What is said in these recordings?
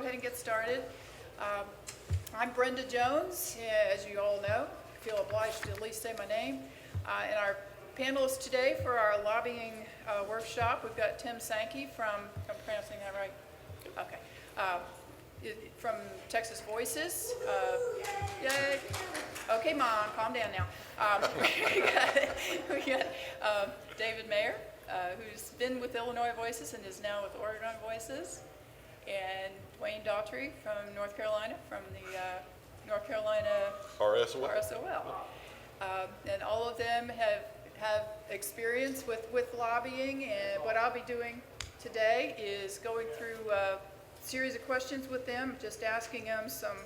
ahead and get started. I'm Brenda Jones, as you all know. I feel obliged to at least say my name. And our panelists today for our lobbying workshop, we've got Tim Sankey from, I'm pronouncing that right? Okay. From Texas Voices. Yay. Okay, Mom, calm down now. We got David Mayer, who's been with Illinois Voices and is now with Oregon Voices, and Dwayne Daughtry from North Carolina, from the North Carolina RSOL. And all of them have experience with lobbying, and what I'll be doing today is going through a series of questions with them, just asking them some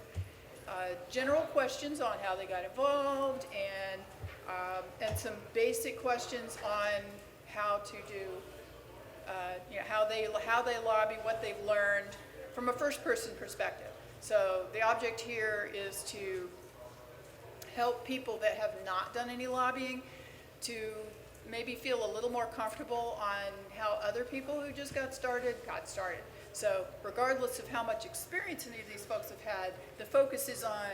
general questions on how they got involved, and some basic questions on how to do, how they lobby, what they've learned from a first-person perspective. So the object here is to help people that have not done any lobbying to maybe feel a little more comfortable on how other people who just got started. So regardless of how much experience any of these folks have had, the focus is on,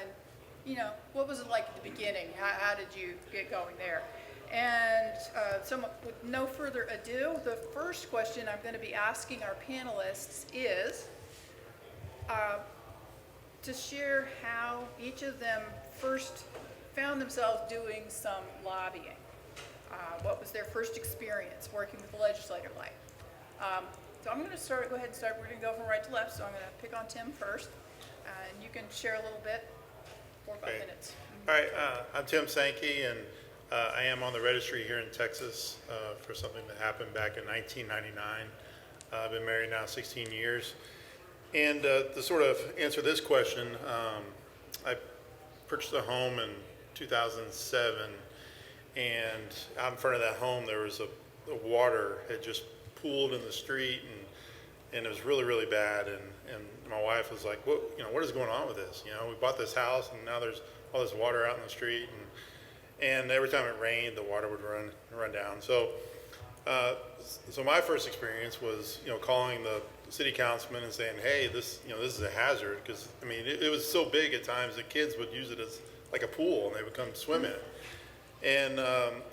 what was it like at the beginning? How did you get going there? And so with no further ado, the first question I'm going to be asking our panelists is to share how each of them first found themselves doing some lobbying. What was their first experience working with the legislative like? So I'm going to go ahead and start. We're going to go from right to left, so I'm going to pick on Tim first. And you can share a little bit, 4 or 5 minutes. All right, I'm Tim Sankey, and I am on the registry here in Texas for something that happened back in 1999. I've been married now 16 years. And to sort of answer this question, I purchased a home in 2007, and out in front of that home there was the water had just pooled in the street, and it was really, really bad. And my wife was like, what is going on with this? We bought this house, and now there's all this water out in the street, and every time it rained, the water would run down. So my first experience was, calling the city councilman and saying, hey, this is a hazard, because it was so big at times that kids would use it as like a pool, and they would come swim in it.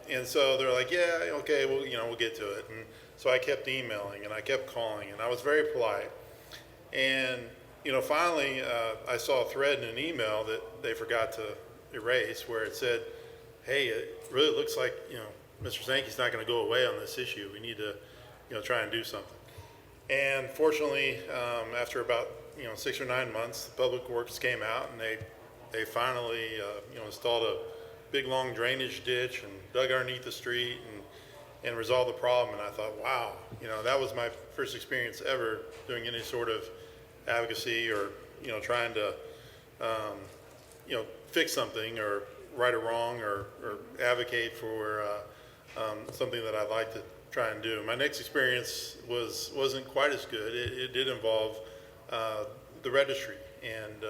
And so they're like, yeah, okay, well, we'll get to it. And so I kept emailing and I kept calling, and I was very polite. And finally, I saw a thread in an email that they forgot to erase, where it said, hey, it really looks like Mr. Sankey's not going to go away on this issue. We need to try and do something. And fortunately, after about 6 or 9 months, the Public Works came out, and they finally installed a big long drainage ditch and dug underneath the street and resolved the problem. And I thought, wow, that was my first experience ever doing any sort of advocacy or trying to fix something or right a wrong or advocate for something that I'd like to try and do. My next experience wasn't quite as good. It did involve the registry, and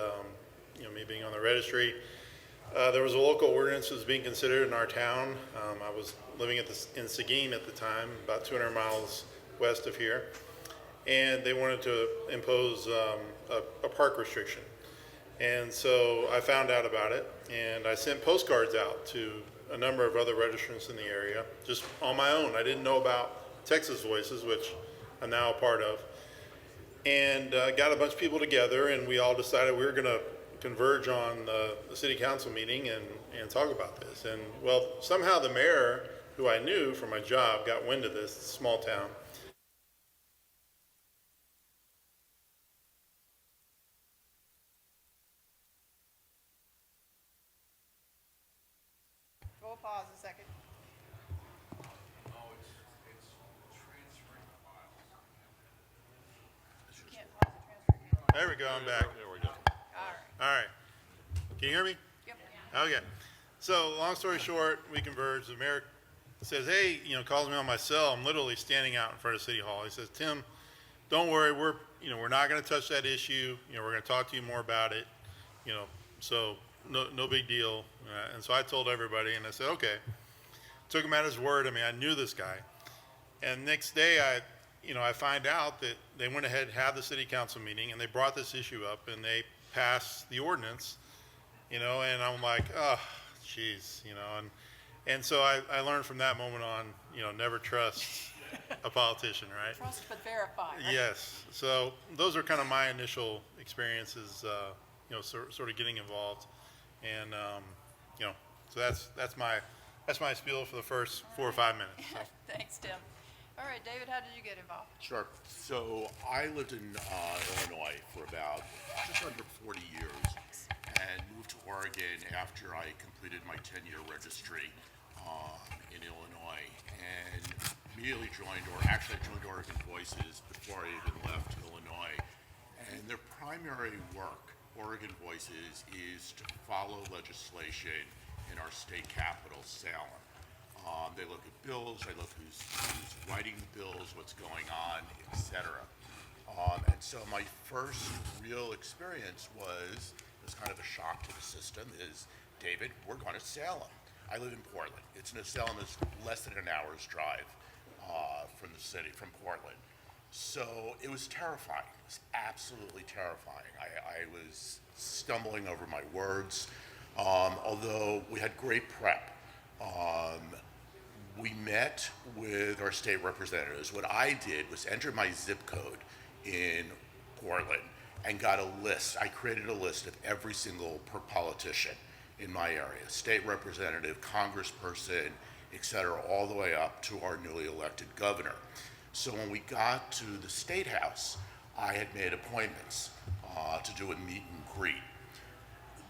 me being on the registry. There was a local ordinance that was being considered in our town. I was living in Seguin at the time, about 200 miles west of here, and they wanted to impose a park restriction. And so I found out about it, and I sent postcards out to a number of other registrants in the area, just on my own. I didn't know about Texas Voices, which I'm now a part of, and got a bunch of people together, and we all decided we were going to converge on the city council meeting and talk about this. And well, somehow the mayor, who I knew from my job, got wind of this small town. We'll pause a second. You can't pause the transfer. There we go, I'm back. There we go. All right. Can you hear me? Yep. Okay. So long story short, we converged. The mayor says, hey, calls me on my cell. I'm literally standing out in front of City Hall. He says, Tim, don't worry. We're not going to touch that issue. We're going to talk to you more about it. So no big deal. And so I told everybody, and I said, okay. Took him at his word. I knew this guy. And next day, I find out that they went ahead and had the city council meeting and they brought this issue up and they passed the ordinance, and I'm like, oh, geez, and so I learned from that moment on, never trust a politician, right? Trust but verify, right? Yes. So those are kind of my initial experiences, sort of getting involved, and so that's my spiel for the first 4 or 5 minutes. So. Thanks, Tim. All right, David, how did you get involved? Sure. So I lived in Illinois for about just under 40 years and moved to Oregon after I completed my 10-year registry in Illinois, and immediately joined Oregon Voices before I even left Illinois. And their primary work, Oregon Voices, is to follow legislation in our state capital, Salem. They look at bills, they look who's writing the bills, what's going on, etc. And so my first real experience was kind of a shock to the system is, David, we're going to Salem. I live in Portland. Salem is less than an hour's drive from the city, from Portland. So it was terrifying. It was absolutely terrifying. I was stumbling over my words, although we had great prep. We met with our state representatives. What I did was enter my zip code in Portland and got a list. I created a list of every single politician in my area, state representative, congressperson, et cetera, all the way up to our newly elected governor. So when we got to the State House, I had made appointments to do a meet and greet.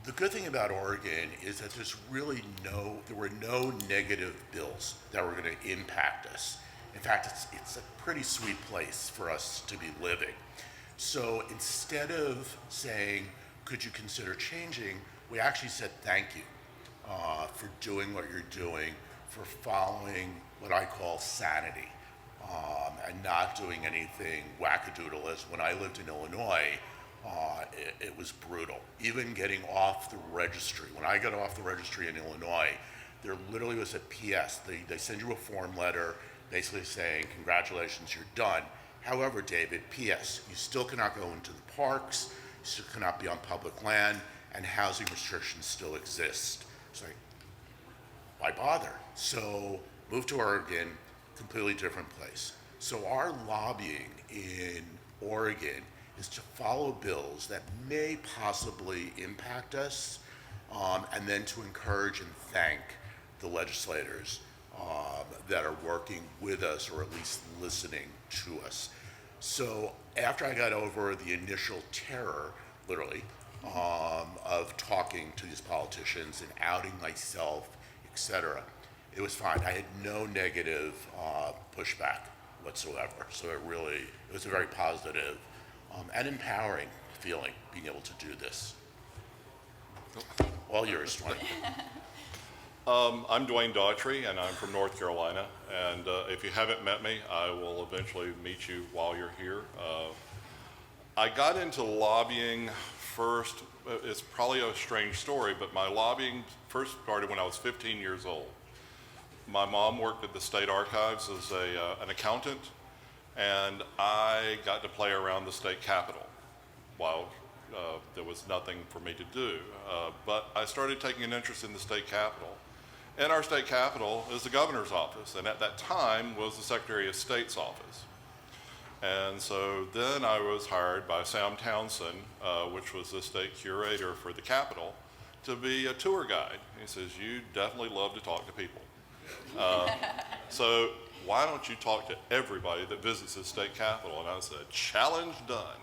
The good thing about Oregon is that there were no negative bills that were going to impact us. In fact, it's a pretty sweet place for us to be living. So instead of saying, could you consider changing, we actually said thank you for doing what you're doing, for following what I call sanity, and not doing anything wackadoodle. As when I lived in Illinois, it was brutal. Even getting off the registry. When I got off the registry in Illinois, there literally was a PS. They send you a form letter basically saying, congratulations, you're done. However, David, PS, you still cannot go into the parks, you still cannot be on public land, and housing restrictions still exist. So why bother? So moved to Oregon, completely different place. So our lobbying in Oregon is to follow bills that may possibly impact us, and then to encourage and thank the legislators that are working with us or at least listening to us. So after I got over the initial terror, literally, of talking to these politicians and outing myself, etc., it was fine. I had no negative pushback whatsoever. So it was a very positive and empowering feeling being able to do this. All yours, Dwayne. I'm Dwayne Daughtry, and I'm from North Carolina. And if you haven't met me, I will eventually meet you while you're here. I got into lobbying first. It's probably a strange story, but my lobbying first started when I was 15 years old. My mom worked at the state archives as an accountant, and I got to play around the state capitol while there was nothing for me to do. But I started taking an interest in the state capitol. And our state capitol is the governor's office, and at that time was the Secretary of State's office. And so then I was hired by Sam Townsend, which was the state curator for the capitol, to be a tour guide. He says, you definitely love to talk to people. So why don't you talk to everybody that visits the state capitol? And I said, challenge done.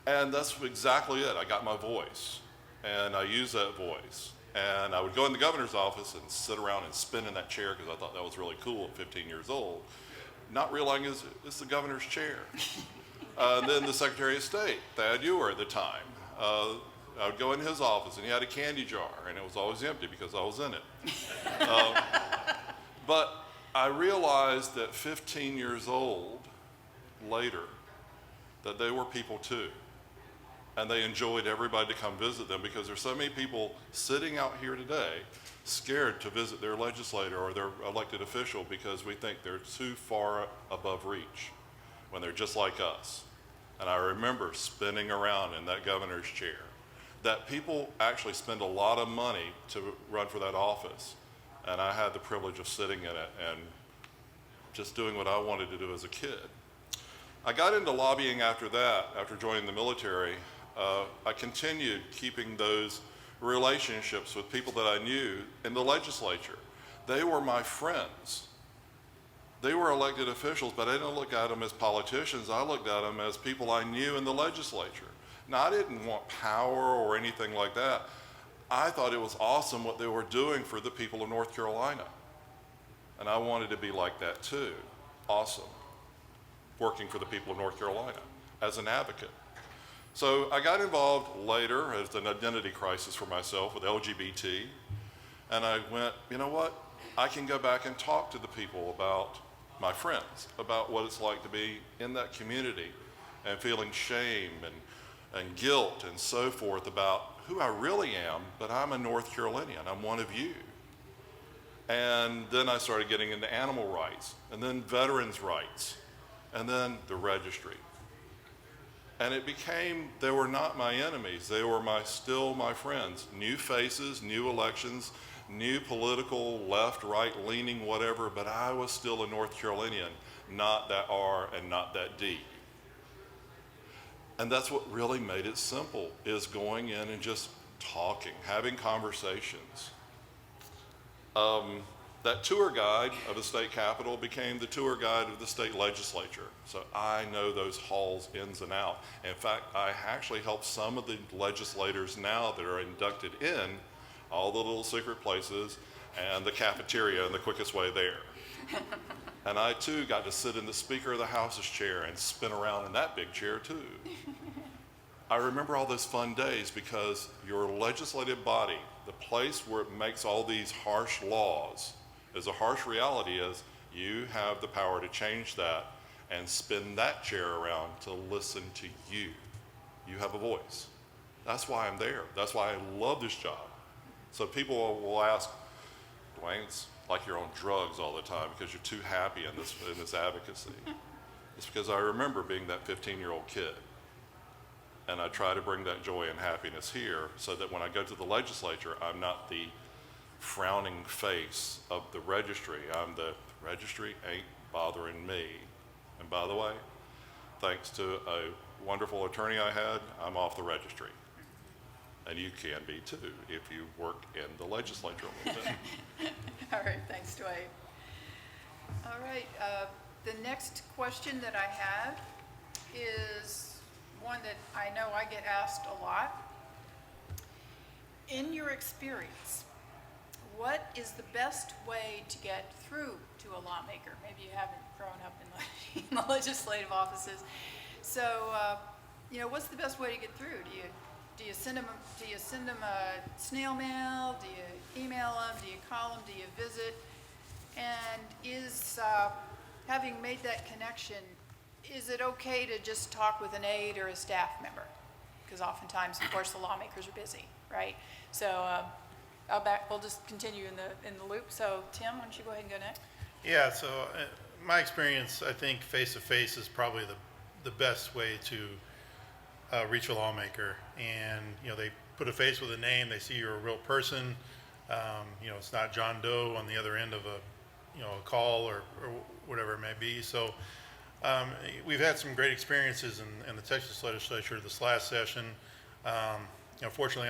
And that's exactly it. I got my voice, and I used that voice. And I would go in the governor's office and sit around and spin in that chair because I thought that was really cool at 15 years old, not realizing it's the governor's chair. And then the Secretary of State, Thad Ewer at the time, I would go in his office and he had a candy jar, and it was always empty because I was in it. But I realized that 15 years old later, that they were people too. And they enjoyed everybody to come visit them because there's so many people sitting out here today scared to visit their legislator or their elected official because we think they're too far above reach. when they're just like us. And I remember spinning around in that governor's chair, that people actually spend a lot of money to run for that office. And I had the privilege of sitting in it and just doing what I wanted to do as a kid. I got into lobbying after that, after joining the military. I continued keeping those relationships with people that I knew in the legislature. They were my friends. They were elected officials, but I didn't look at them as politicians. I looked at them as people I knew in the legislature. Now, I didn't want power or anything like that. I thought it was awesome what they were doing for the people of North Carolina. And I wanted to be like that too. Awesome. Working for the people of North Carolina as an advocate. So I got involved later as an identity crisis for myself with LGBT. And I went, you know what? I can go back and talk to the people about my friends, about what it's like to be in that community and feeling shame and guilt and so forth about who I really am, but I'm a North Carolinian. I'm one of you. And then I started getting into animal rights, and then veterans' rights, and then the registry. And it became, they were not my enemies. They were still my friends. New faces, new elections, new political left, right, leaning, whatever, but I was still a North Carolinian, not that R and not that D. And that's what really made it simple, is going in and just talking, having conversations. That tour guide of the state capitol became the tour guide of the state legislature. So I know those halls ins and out. In fact, I actually help some of the legislators now that are inducted in all the little secret places and the cafeteria and the quickest way there. And I too got to sit in the Speaker of the House's chair and spin around in that big chair too. I remember all those fun days because your legislative body, the place where it makes all these harsh laws, is a harsh reality is you have the power to change that and spin that chair around to listen to you. You have a voice. That's why I'm there. That's why I love this job. So people will ask, Dwayne, it's like you're on drugs all the time because you're too happy in this advocacy. It's because I remember being that 15-year-old kid. And I try to bring that joy and happiness here so that when I go to the legislature, I'm not the frowning face of the registry. I'm the registry ain't bothering me. And by the way, thanks to a wonderful attorney I had, I'm off the registry. And you can be too if you work in the legislature a little bit. All right, thanks, Dwayne. All right, the next question that I have is one that I know I get asked a lot. In your experience, what is the best way to get through to a lawmaker? Maybe you haven't grown up in the legislative offices. So, what's the best way to get through? Do you send them a snail mail? Do you email them? Do you call them? Do you visit? And is having made that connection, is it okay to just talk with an aide or a staff member? Because oftentimes, of course, the lawmakers are busy, right? So we'll just continue in the loop. So Tim, why don't you go ahead and go next? Yeah, so my experience, I think face-to-face is probably the best way to reach a lawmaker. And, they put a face with a name, they see you're a real person. It's not John Doe on the other end of a call or whatever it may be. So we've had some great experiences in the Texas legislature this last session. Fortunately,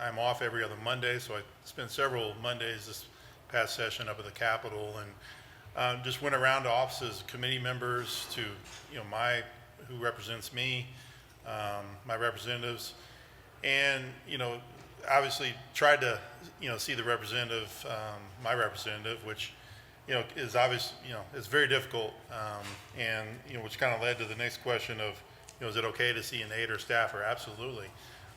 I'm off every other Monday, so I spent several Mondays this past session up at the Capitol and just went around to offices, committee members, to who represents me, my representatives, and obviously tried to see the representative, my representative, which is obvious, it's very difficult, and which kind of led to the next question of is it okay to see an aide or staffer? Absolutely.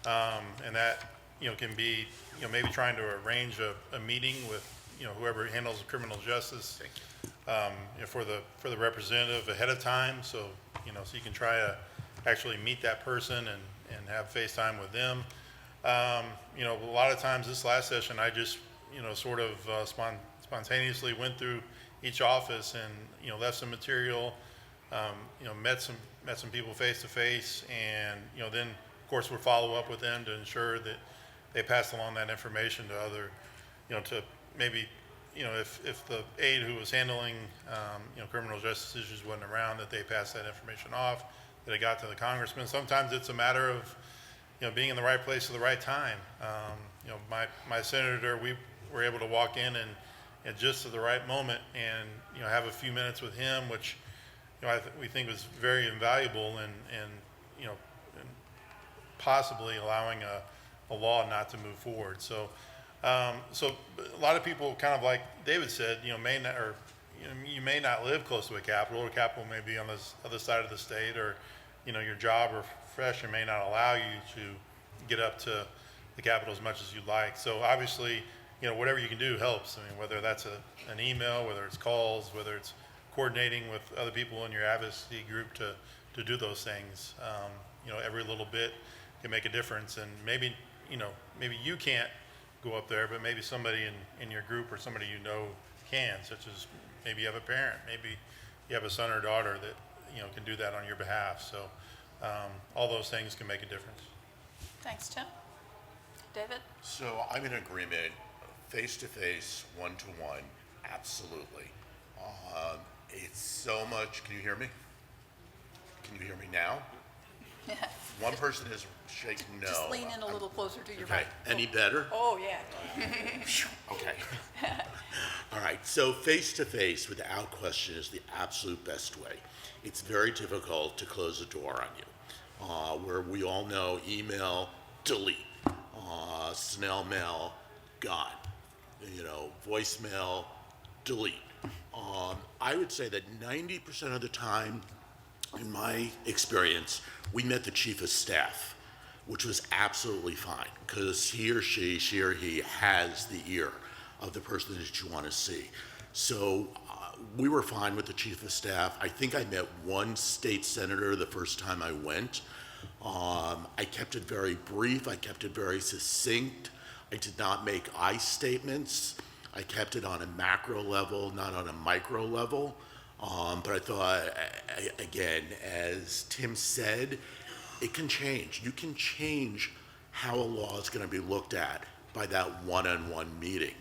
And that, can be, maybe trying to arrange a meeting with, whoever handles criminal justice, for the representative ahead of time. So, so you can try to actually meet that person and have FaceTime with them. A lot of times this last session, I just, sort of spontaneously went through each office and, left some material, met some people face to face, and then of course we'll follow up with them to ensure that they pass along that information to other, to maybe, if the aide who was handling criminal justice issues wasn't around, that they pass that information off, that it got to the congressman. Sometimes it's a matter of being in the right place at the right time. My senator, we were able to walk in and just at the right moment and have a few minutes with him, which we think was very invaluable and possibly allowing a law not to move forward. So so a lot of people, kind of like David said, may not, or you may not live close to a capital, or capital may be on the other side of the state, or your job or profession may not allow you to get up to the capital as much as you'd like. So obviously, whatever you can do helps. I mean, whether that's an email, whether it's calls, whether it's coordinating with other people in your advocacy group to do those things. Every little bit can make a difference. And maybe you can't go up there, but maybe somebody in your group or somebody can, such as maybe you have a parent, maybe you have a son or daughter that can do that on your behalf. So all those things can make a difference. Thanks, Tim. David? So I'm in agreement, face-to-face, one-to-one, absolutely. It's so much, can you hear me? Can you hear me now? One person is shaking no. Just lean in a little closer to your Okay, mic. any better? Oh, yeah. Okay. All right, so face-to-face, without question, is the absolute best way. It's very difficult to close the door on you, where we all know email, delete, snail mail, gone, voicemail, delete. I would say that 90% of the time, in my experience, we met the chief of staff, which was absolutely fine, because he or she has the ear of the person that you want to see. So we were fine with the chief of staff. I think I met one state senator the first time I went. I kept it very brief. I kept it very succinct. I did not make I statements. I kept it on a macro level, not on a micro level. But I thought, again, as Tim said, it can change. You can change how a law is going to be looked at by that one-on-one meeting.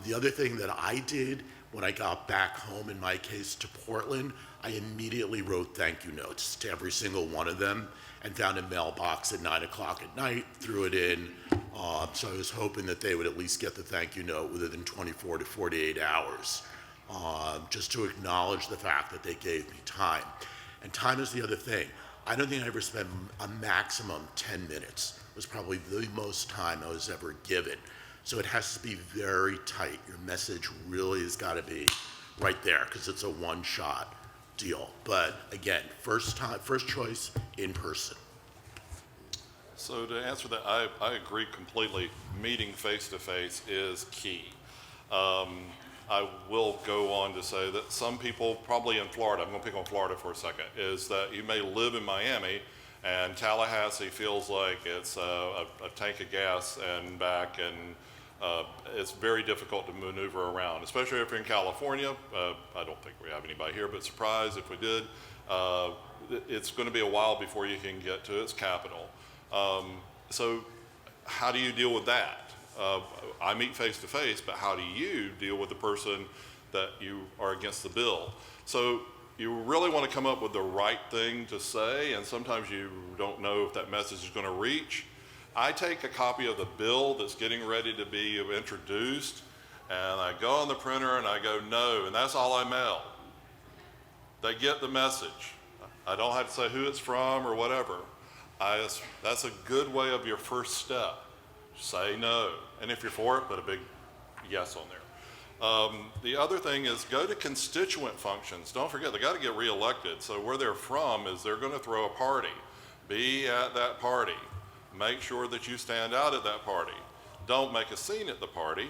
The other thing that I did when I got back home, in my case to Portland, I immediately wrote thank you notes to every single one of them and found a mailbox at 9 o'clock at night, threw it in. So I was hoping that they would at least get the thank you note within 24 to 48 hours, just to acknowledge the fact that they gave me time. And time is the other thing. I don't think I ever spent a maximum 10 minutes. It was probably the most time I was ever given. So it has to be very tight. Your message really has got to be right there, because it's a one-shot deal. But again, first choice, in person. So to answer that, I agree completely. Meeting face-to-face is key. I will go on to say that some people, probably in Florida, I'm going to pick on Florida for a second, is that you may live in Miami and Tallahassee feels like it's a tank of gas and back, and it's very difficult to maneuver around, especially if you're in California. I don't think we have anybody here, but surprise if we did. It's going to be a while before you can get to its capital. So how do you deal with that? I meet face to face, but how do you deal with the person that you are against the bill? So you really want to come up with the right thing to say, and sometimes you don't know if that message is going to reach. I take a copy of the bill that's getting ready to be introduced, and I go on the printer and I go no, and that's all I mail. They get the message. I don't have to say who it's from or whatever. That's a good way of your first step. Say no. And if you're for it, put a big yes on there. The other thing is go to constituent functions. Don't forget, they got to get reelected. So where they're from is they're going to throw a party. Be at that party. Make sure that you stand out at that party. Don't make a scene at the party,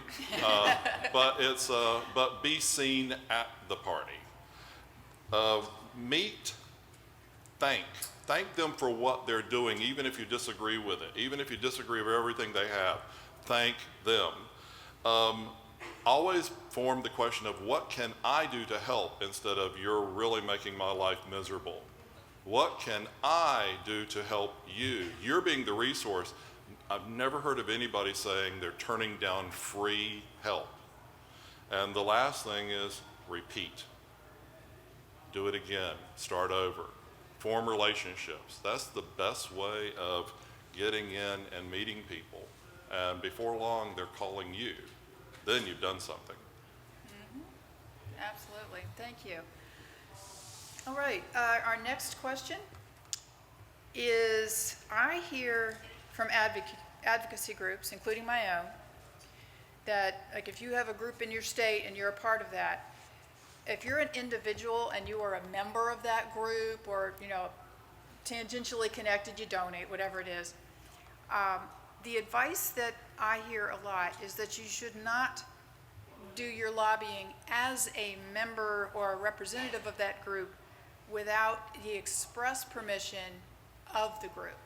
but be seen at the party. Meet, thank them for what they're doing, even if you disagree with it, even if you disagree with everything they have. Thank them. always form the question of what can I do to help instead of you're really making my life miserable. What can I do to help you? You're being the resource. I've never heard of anybody saying they're turning down free help. And the last thing is repeat. Do it again. Start over. Form relationships. That's the best way of getting in and meeting people. And before long, they're calling you. Then you've done something. Absolutely. Thank you. All right. Our next question is, I hear from advocacy groups, including my own, that like if you have a group in your state and you're a part of that, if you're an individual and you are a member of that group or, tangentially connected, you donate, whatever it is, the advice that I hear a lot is that you should not do your lobbying as a member or a representative of that group without the express permission of the group.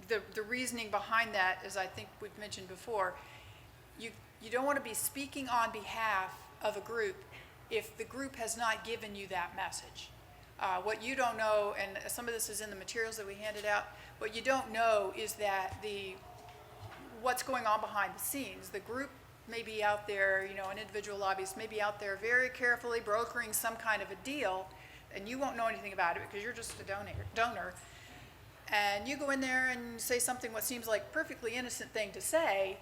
The reasoning behind that, as I think we've mentioned before, you don't want to be speaking on behalf of a group if the group has not given you that message. What you don't know, and some of this is in the materials that we handed out, what you don't know is that what's going on behind the scenes. The group may be out there, an individual lobbyist may be out there very carefully brokering some kind of a deal, and you won't know anything about it because you're just a donor. And you go in there and say something what seems like perfectly innocent thing to say,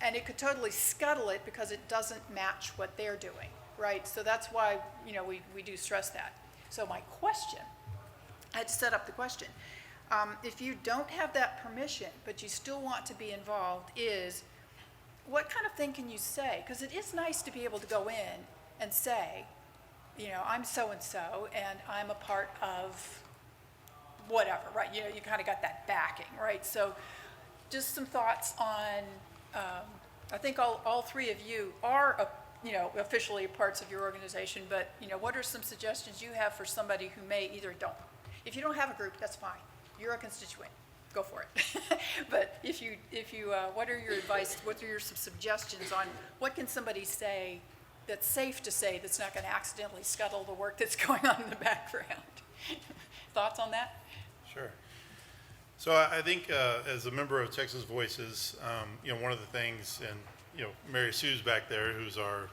and it could totally scuttle it because it doesn't match what they're doing, right? So that's why, we do stress that. So my question, I had to set up the question. If you don't have that permission, but you still want to be involved, is what kind of thing can you say? Because it is nice to be able to go in and say, I'm so-and-so, and I'm a part of whatever, right? You kind of got that backing, right? So just some thoughts on, I think all three of you are, officially parts of your organization, but, what are some suggestions you have for somebody who may either don't? If you don't have a group, that's fine. You're a constituent. Go for it. But if you, what are your advice? What are your some suggestions on what can somebody say that's safe to say that's not going to accidentally scuttle the work that's going on in the background? Thoughts on that? Sure. So I think as a member of Texas Voices, one of the things, and Mary Sue's back there, who's our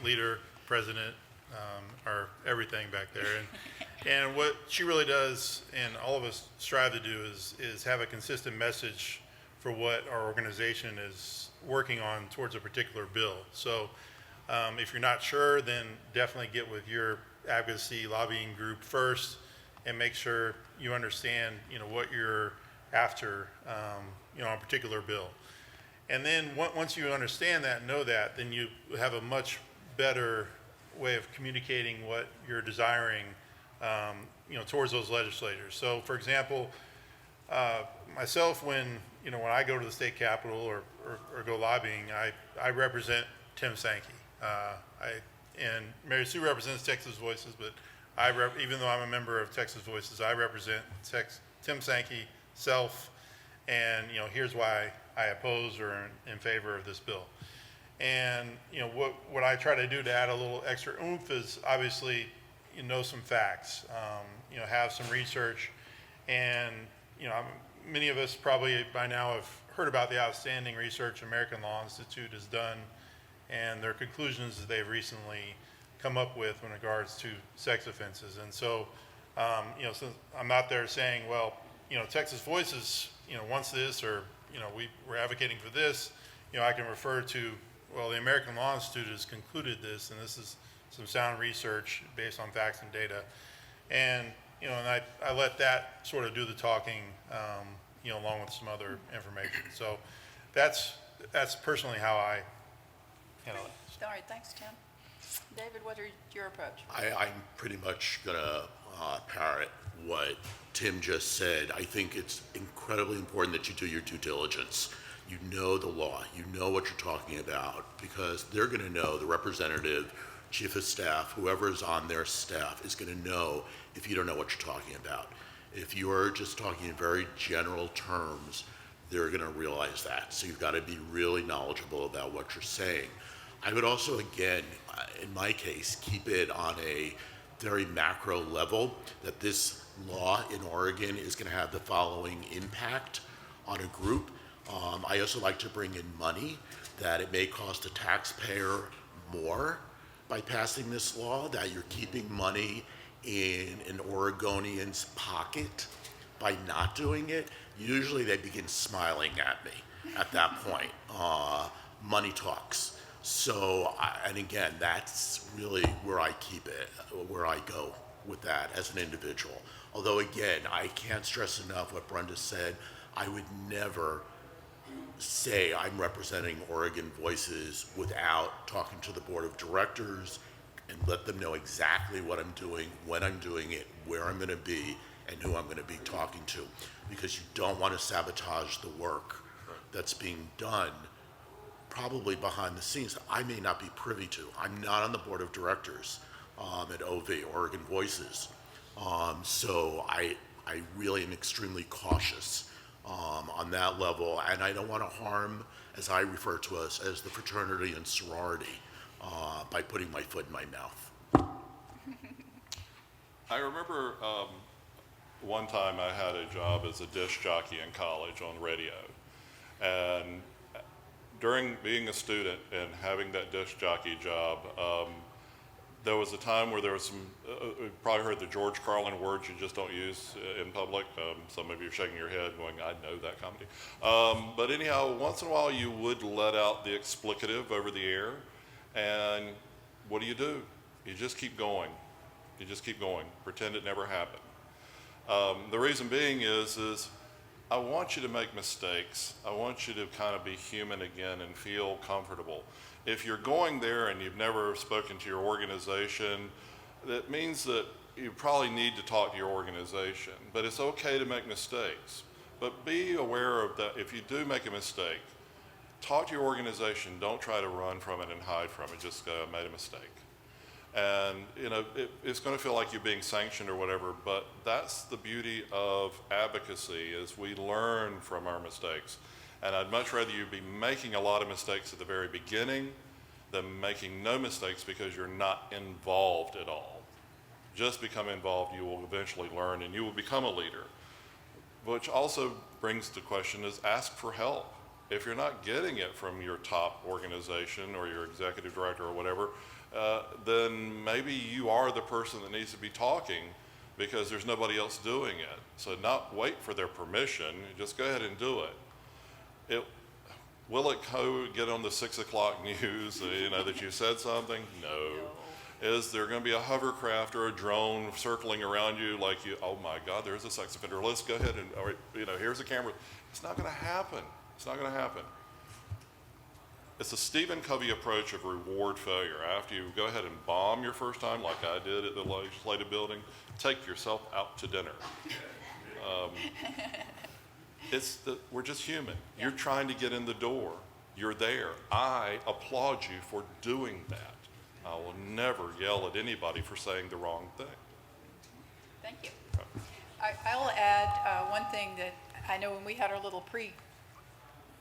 leader, president, our everything back there, and what she really does, and all of us strive to do, is have a consistent message for what our organization is working on towards a particular bill. So if you're not sure, then definitely get with your advocacy lobbying group first and make sure you understand, what you're after, on a particular bill. And then once you understand that and know that, then you have a much better way of communicating what you're desiring, towards those legislators. So, for example, myself, when I go to the state capitol or go lobbying, I represent Tim Sankey. And Mary Sue represents Texas Voices, but even though I'm a member of Texas Voices, I represent Tim Sankey, self, and here's why I oppose or in favor of this bill. And what I try to do to add a little extra oomph is obviously some facts, have some research, and many of us probably by now have heard about the outstanding research American Law Institute has done and their conclusions that they've recently come up with in regards to sex offenses. And so, since I'm not there saying, well, Texas Voices, wants this, or we're advocating for this, I can refer to, well, the American Law Institute has concluded this, and this is some sound research based on facts and data, and and I let that sort of do the talking, along with some other information. So that's personally how I handle it. All right, thanks, Tim. David, what are your approach? I'm pretty much going to parrot what Tim just said. I think it's incredibly important that you do your due diligence. You know the law, you know what you're talking about, because they're going to know, the representative, chief of staff, whoever's on their staff is going to know if you don't know what you're talking about. If you're just talking in very general terms, they're going to realize that. So you've got to be really knowledgeable about what you're saying. I would also, again, in my case, keep it on a very macro level, that this law in Oregon is going to have the following impact on a group. I also like to bring in money, that it may cost the taxpayer more by passing this law, that you're keeping money in an Oregonian's pocket by not doing it. Usually they begin smiling at me at that point. Money talks. So, and again, that's really where I keep it, where I go with that as an individual. Although again, I can't stress enough what Brenda said. I would never say I'm representing Oregon Voices without talking to the board of directors and let them know exactly what I'm doing, when I'm doing it, where I'm going to be, and who I'm going to be talking to. Because you don't want to sabotage the work that's being done, probably behind the scenes, that I may not be privy to. I'm not on the board of directors at OV, Oregon Voices. So I really am extremely cautious on that level, and I don't want to harm, as I refer to us, as the fraternity and sorority by putting my foot in my mouth. I remember one time I had a job as a disc jockey in college on radio, and during being a student and having that disc jockey job, there was a time where there was some, you probably heard the George Carlin words you just don't use in public. Some of you are shaking your head going, I know that comedy. But anyhow, once in a while you would let out the explicative over the air, and what do? You just keep going. You just keep going, pretend it never happened. The reason being is I want you to make mistakes. I want you to kind of be human again and feel comfortable. If you're going there and you've never spoken to your organization, that means that you probably need to talk to your organization. But it's okay to make mistakes. But be aware of that. If you do make a mistake, talk to your organization. Don't try to run from it and hide from it. Just made a mistake. And it's going to feel like you're being sanctioned or whatever, but that's the beauty of advocacy, is we learn from our mistakes. And I'd much rather you be making a lot of mistakes at the very beginning than making no mistakes because you're not involved at all. Just become involved, you will eventually learn, and you will become a leader. Which also brings the question is ask for help. If you're not getting it from your top organization or your executive director or whatever, then maybe you are the person that needs to be talking because there's nobody else doing it. So not wait for their permission, just go ahead and do it. Will it get on the 6 o'clock news, that you said something? No. Is there going to be a hovercraft or a drone circling around you like oh my God, there's a sex offender, let's go ahead and, here's a camera. It's not going to happen. It's not going to happen. It's a Stephen Covey approach of reward failure. After you go ahead and bomb your first time, like I did at the legislative building, take yourself out to dinner. We're just human. Yeah. You're trying to get in the door. You're there. I applaud you for doing that. I will never yell at anybody for saying the wrong thing. Thank you. I'll add one thing that I know when we had our little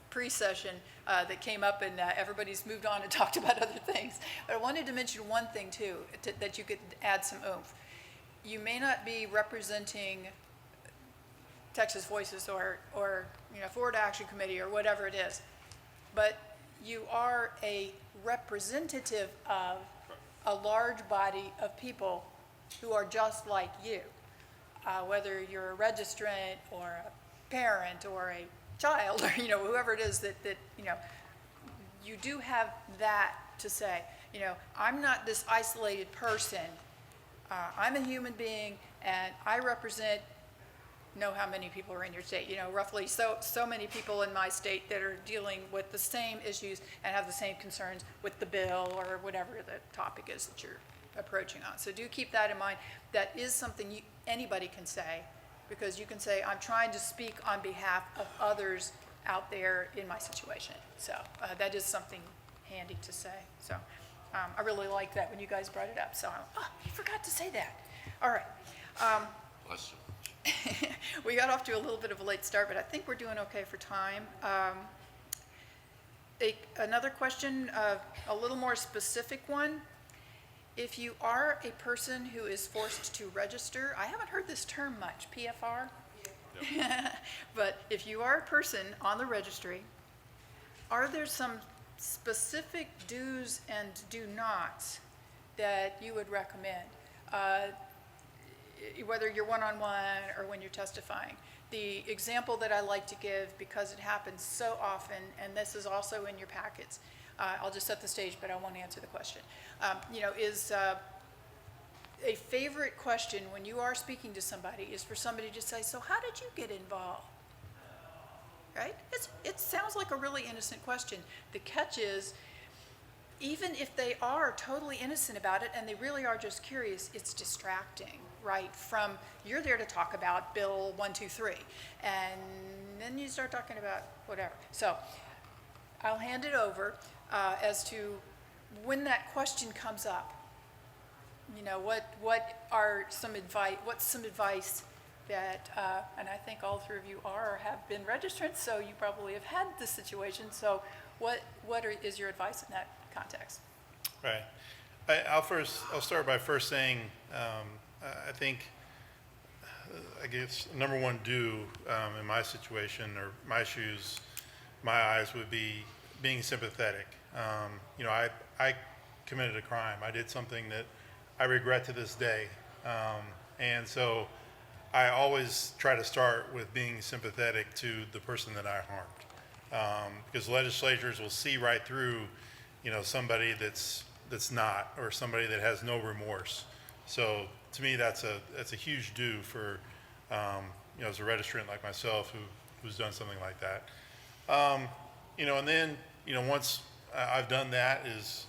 pre-session that came up, and everybody's moved on and talked about other things. But I wanted to mention one thing too, that you could add some oomph. You may not be representing Texas Voices or Florida Action Committee or whatever it is, but you are a representative of a large body of people who are just like you, whether you're a registrant or a parent or a child or whoever it is that you do have that to say. I'm not this isolated person. I'm a human being, and I represent. Know how many people are in your state? Roughly so many people in my state that are dealing with the same issues and have the same concerns with the bill or whatever the topic is that you're approaching on. So do keep that in mind. That is something anybody can say, because you can say, I'm trying to speak on behalf of others out there in my situation. So that is something handy to say. So I really like that when you guys brought it up. So, I forgot to say that. All right. Bless you. We got off to a little bit of a late start, but I think we're doing okay for time. Another question, a little more specific one. If you are a person who is forced to register, I haven't heard this term much, PFR? But if you are a person on the registry, are there some specific do's and do nots that you would recommend? Whether you're one-on-one or when you're testifying. The example that I like to give, because it happens so often, and this is also in your packets, I'll just set the stage, but I won't answer the question, is a favorite question when you are speaking to somebody is for somebody to say, so how did you get involved? Right? It sounds like a really innocent question. The catch is, even if they are totally innocent about it and they really are just curious, it's distracting, right? From, you're there to talk about Bill 123, and then you start talking about whatever. So I'll hand it over as to when that question comes up. What are some advice? What's some advice that, and I think all three of you are or have been registrants, so you probably have had this situation. So is your advice in that context? Right. I'll start by first saying, I think, I guess, number one do in my situation or my shoes, my eyes would be being sympathetic. I committed a crime. I did something that I regret to this day. And so I always try to start with being sympathetic to the person that I harmed. Because legislators will see right through, somebody that's not, or somebody that has no remorse. So to me, that's a huge do for, as a registrant like myself who's done something like that. And then, once I've done that is,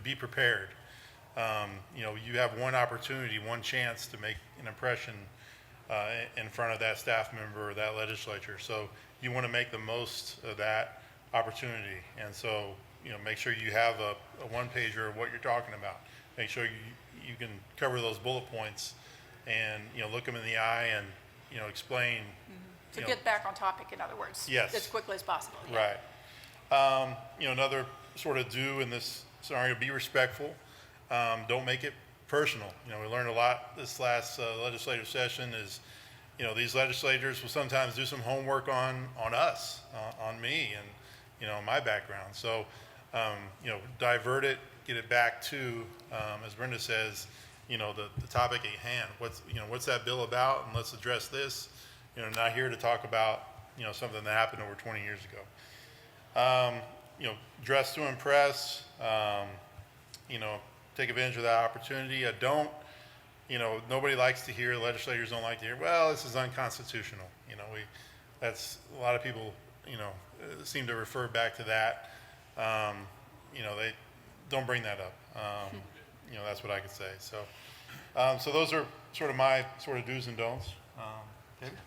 be prepared. You have one opportunity, one chance to make an impression in front of that staff member or that legislature. So you want to make the most of that opportunity. And so, make sure you have a one-pager of what you're talking about. Make sure you can cover those bullet points and, look them in the eye and, explain. To get back on topic, in other words. Yes. As quickly as possible. Yeah. Right. Another sort of do in this scenario, be respectful. Don't make it personal. We learned a lot this last legislative session is, these legislators will sometimes do some homework on us, on me and, my background. So, divert it, get it back to, as Brenda says, the topic at hand. What's that bill about? And let's address this. Not here to talk about, something that happened over 20 years ago. Dress to impress, take advantage of that opportunity. Nobody likes to hear, legislators don't like to hear, well, this is unconstitutional. That's a lot of people, seem to refer back to that. They don't bring that up. That's what I could say. So those are sort of my sort of do's and don'ts. David?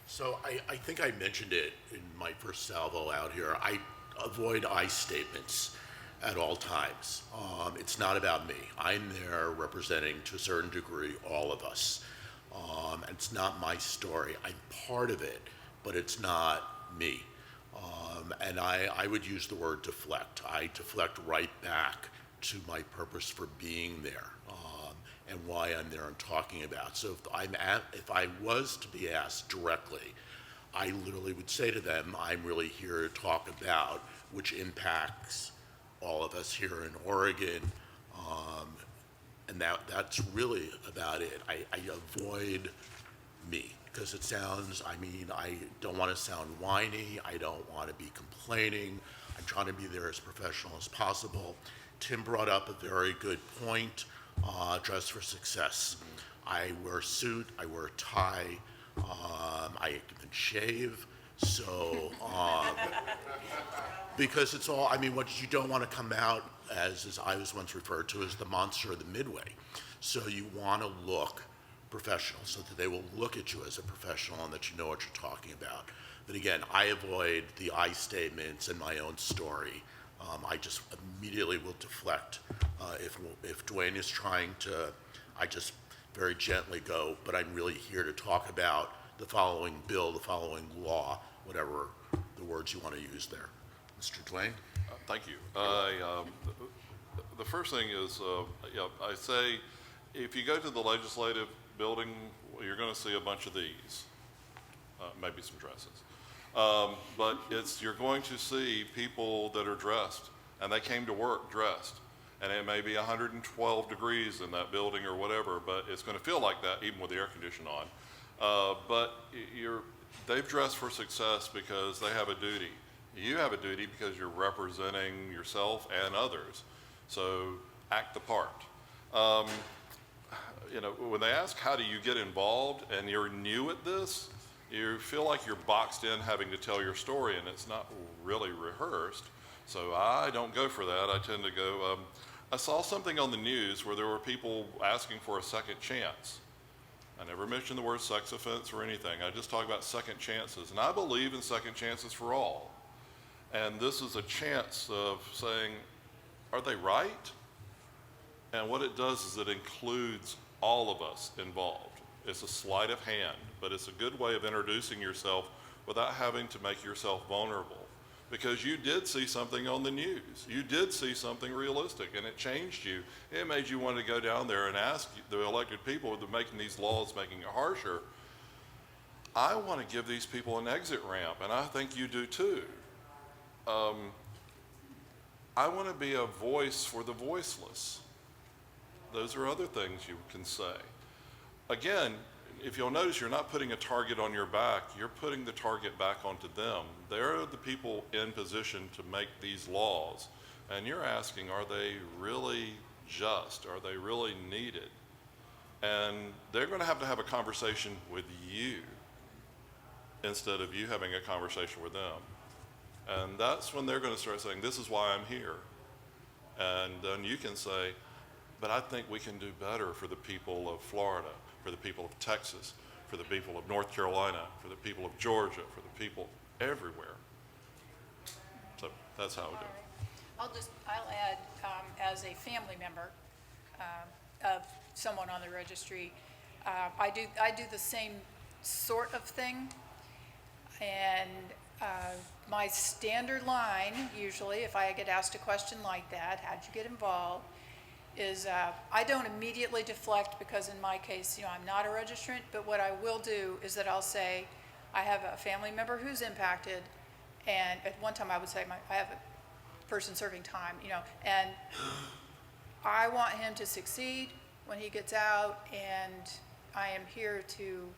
So I think I mentioned it in my first salvo out here. I avoid I statements at all times. It's not about me. I'm there representing, to a certain degree, all of us. And it's not my story. I'm part of it, but it's not me. And I would use the word deflect. I deflect right back to my purpose for being there and why I'm there and talking about. So if I was to be asked directly, I literally would say to them, I'm really here to talk about which impacts all of us here in Oregon, and that's really about it. I avoid me, because it sounds, I don't want to sound whiny, I don't want to be complaining, I'm trying to be there as professional as possible. Tim brought up a very good point, dress for success. I wear a suit, I wear a tie, I even shave, so, because it's all, what you don't want to come out as I was once referred to as the monster of the midway. So you want to look professional so that they will look at you as a professional and that you know what you're talking about. But again, I avoid the I statements and my own story. I just immediately will deflect. If Dwayne is trying to, I just very gently go, but I'm really here to talk about the following bill, the following law, whatever the words you want to use there. Mr. Dwayne? Thank you. The first thing is, I say, if you go to the legislative building, you're going to see a bunch of these, maybe some dresses. But you're going to see people that are dressed, and they came to work dressed. And it may be 112 degrees in that building or whatever, but it's going to feel like that even with the air conditioning on. But they've dressed for success because they have a duty. You have a duty because you're representing yourself and others. So act the part. When they ask how do you get involved and you're new at this, you feel like you're boxed in having to tell your story and it's not really rehearsed. So I don't go for that. I tend to go, I saw something on the news where there were people asking for a second chance. I never mentioned the word sex offense or anything. I just talk about second chances. And I believe in second chances for all. And this is a chance of saying, are they right? And what it does is it includes all of us involved. It's a sleight of hand, but it's a good way of introducing yourself without having to make yourself vulnerable. Because you did see something on the news. You did see something realistic, and it changed you. It made you want to go down there and ask the elected people that are making these laws, making it harsher. I want to give these people an exit ramp, and I think you do too. I want to be a voice for the voiceless. Those are other things you can say. Again, if you'll notice, you're not putting a target on your back, you're putting the target back onto them. They're the people in position to make these laws. And you're asking, are they really just? Are they really needed? And they're going to have a conversation with you instead of you having a conversation with them. And that's when they're going to start saying, this is why I'm here. And then you can say, but I think we can do better for the people of Florida, for the people of Texas, for the people of North Carolina, for the people of Georgia, for the people everywhere. So that's how we do it. I'll add, as a family member of someone on the registry, I do the same sort of thing. And my standard line, usually, if I get asked a question like that, how'd you get involved, is I don't immediately deflect because in my case, I'm not a registrant, but what I will do is that I'll say, I have a family member who's impacted, and at one time I would say, I have a person serving time, and I want him to succeed when he gets out, and I am here to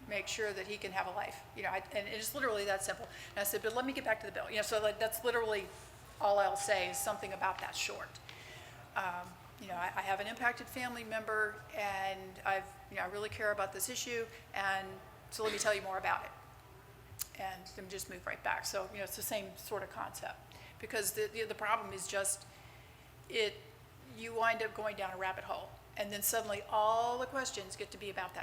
make sure that he can have a life, and it's literally that simple. And I said, but let me get back to the bill, so that's literally all I'll say is something about that short. I have an impacted family member, and I really care about this issue, and so let me tell you more about it. And then just move right back. So, it's the same sort of concept. Because the problem is just, you wind up going down a rabbit hole, and then suddenly all the questions get to be about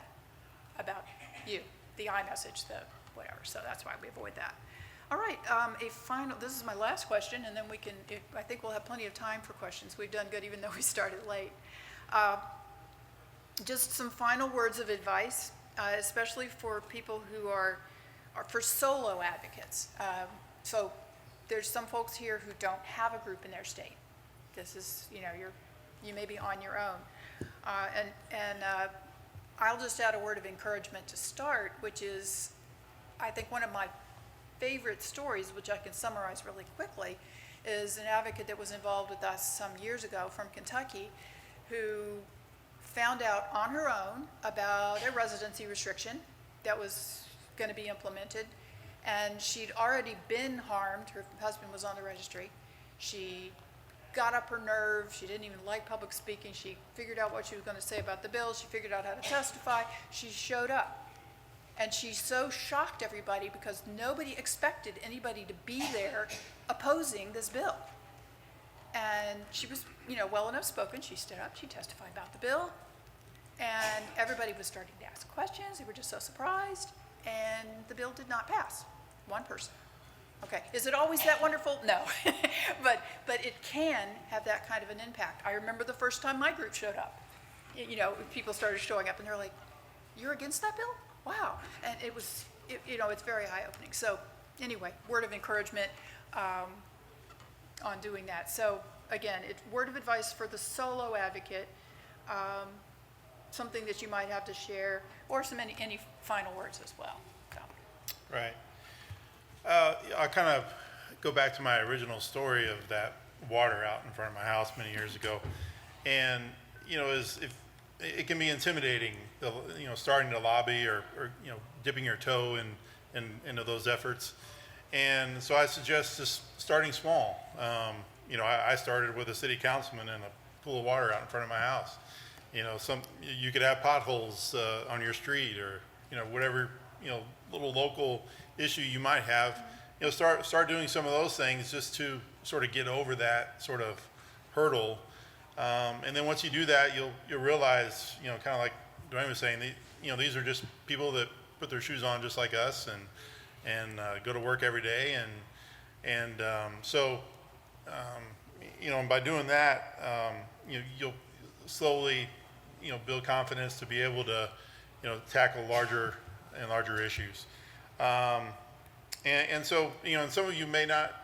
you, the I message, the whatever. So that's why we avoid that. All right, this is my last question, and then I think we'll have plenty of time for questions. We've done good even though we started late. Just some final words of advice, especially for people who are for solo advocates. So there's some folks here who don't have a group in their state. This is, you may be on your own. And I'll just add a word of encouragement to start, which is, I think one of my favorite stories, which I can summarize really quickly, is an advocate that was involved with us some years ago from Kentucky who found out on her own about a residency restriction that was going to be implemented, and she'd already been harmed. Her husband was on the registry. She got up her nerve. She didn't even like public speaking. She figured out what she was going to say about the bill. She figured out how to testify. She showed up. And she so shocked everybody because nobody expected anybody to be there opposing this bill. And she was, well enough spoken. She stood up, she testified about the bill, and everybody was starting to ask questions. They were just so surprised, and the bill did not pass. One person. Okay, is it always that wonderful? No, but it can have that kind of an impact. I remember the first time my group showed up. People started showing up, and they're like, "You're against that bill? wow. And it was, it's very eye-opening. So anyway, word of encouragement on doing that. So again, it's word of advice for the solo advocate, something that you might have to share, or any final words as well. So. Right. I'll kind of go back to my original story of that water out in front of my house many years ago. And, it can be intimidating, starting to lobby or dipping your toe into those efforts. And so I suggest just starting small. I started with a city councilman and a pool of water out in front of my house. You could have potholes on your street, or whatever little local issue you might have. Start doing some of those things just to sort of get over that sort of hurdle. And then once you do that, you'll realize, kind of like Dwayne was saying, these are just people that put their shoes on just like us and go to work every day. And by doing that, you'll slowly, build confidence to be able to, tackle larger and larger issues. And so, and some of you may not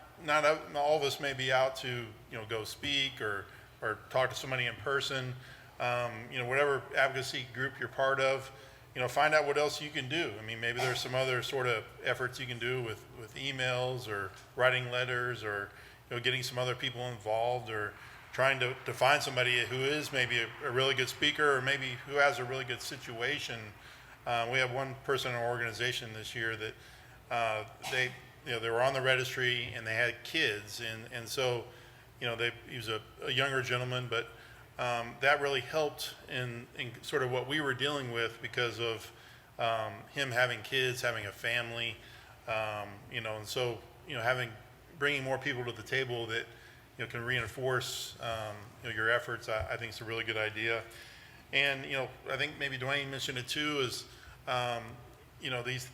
all of us may be out to, go speak or talk to somebody in person. Whatever advocacy group you're part of, find out what else you can do. I mean, maybe there's some other sort of efforts you can do with emails or writing letters, or, getting some other people involved, or trying to find somebody who is maybe a really good speaker, or maybe who has a really good situation. We have one person in our organization this year that they were on the registry and they had kids, and so he was a younger gentleman, but that really helped in sort of what we were dealing with, because of him having kids, having a family, and so bringing more people to the table that can reinforce your efforts. I think it's a really good idea. And I think maybe Dwayne mentioned it too, is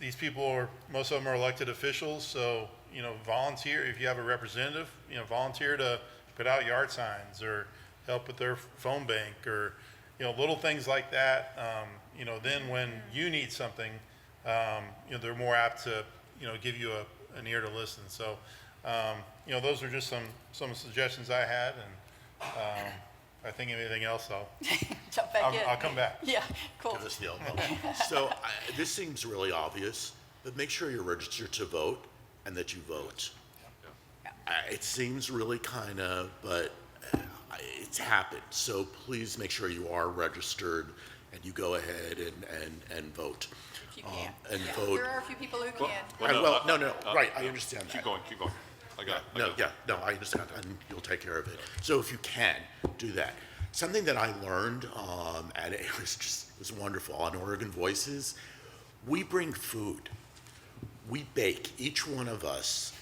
these people most of them are elected officials, so volunteer. If you have a representative, volunteer to put out yard signs or help with their phone bank, or little things like that. Then when you need something, they're more apt to give you an ear to listen. So those are just some suggestions I had, and I think anything else Jump back in. I'll come back. Yeah, cool. Give us the elbow. So this seems really obvious, but make sure you're registered to vote and that you vote. It seems really kind of, but it's happened. So please make sure you are registered and you go ahead and vote. If you can. And Yeah. vote. There are a few people who can. Right, I understand that. Keep going. I got it. I understand, and you'll take care of it. So if you can, do that. Something that I learned, and it was wonderful, on Oregon Voices, we bring food. We bake. Each one of us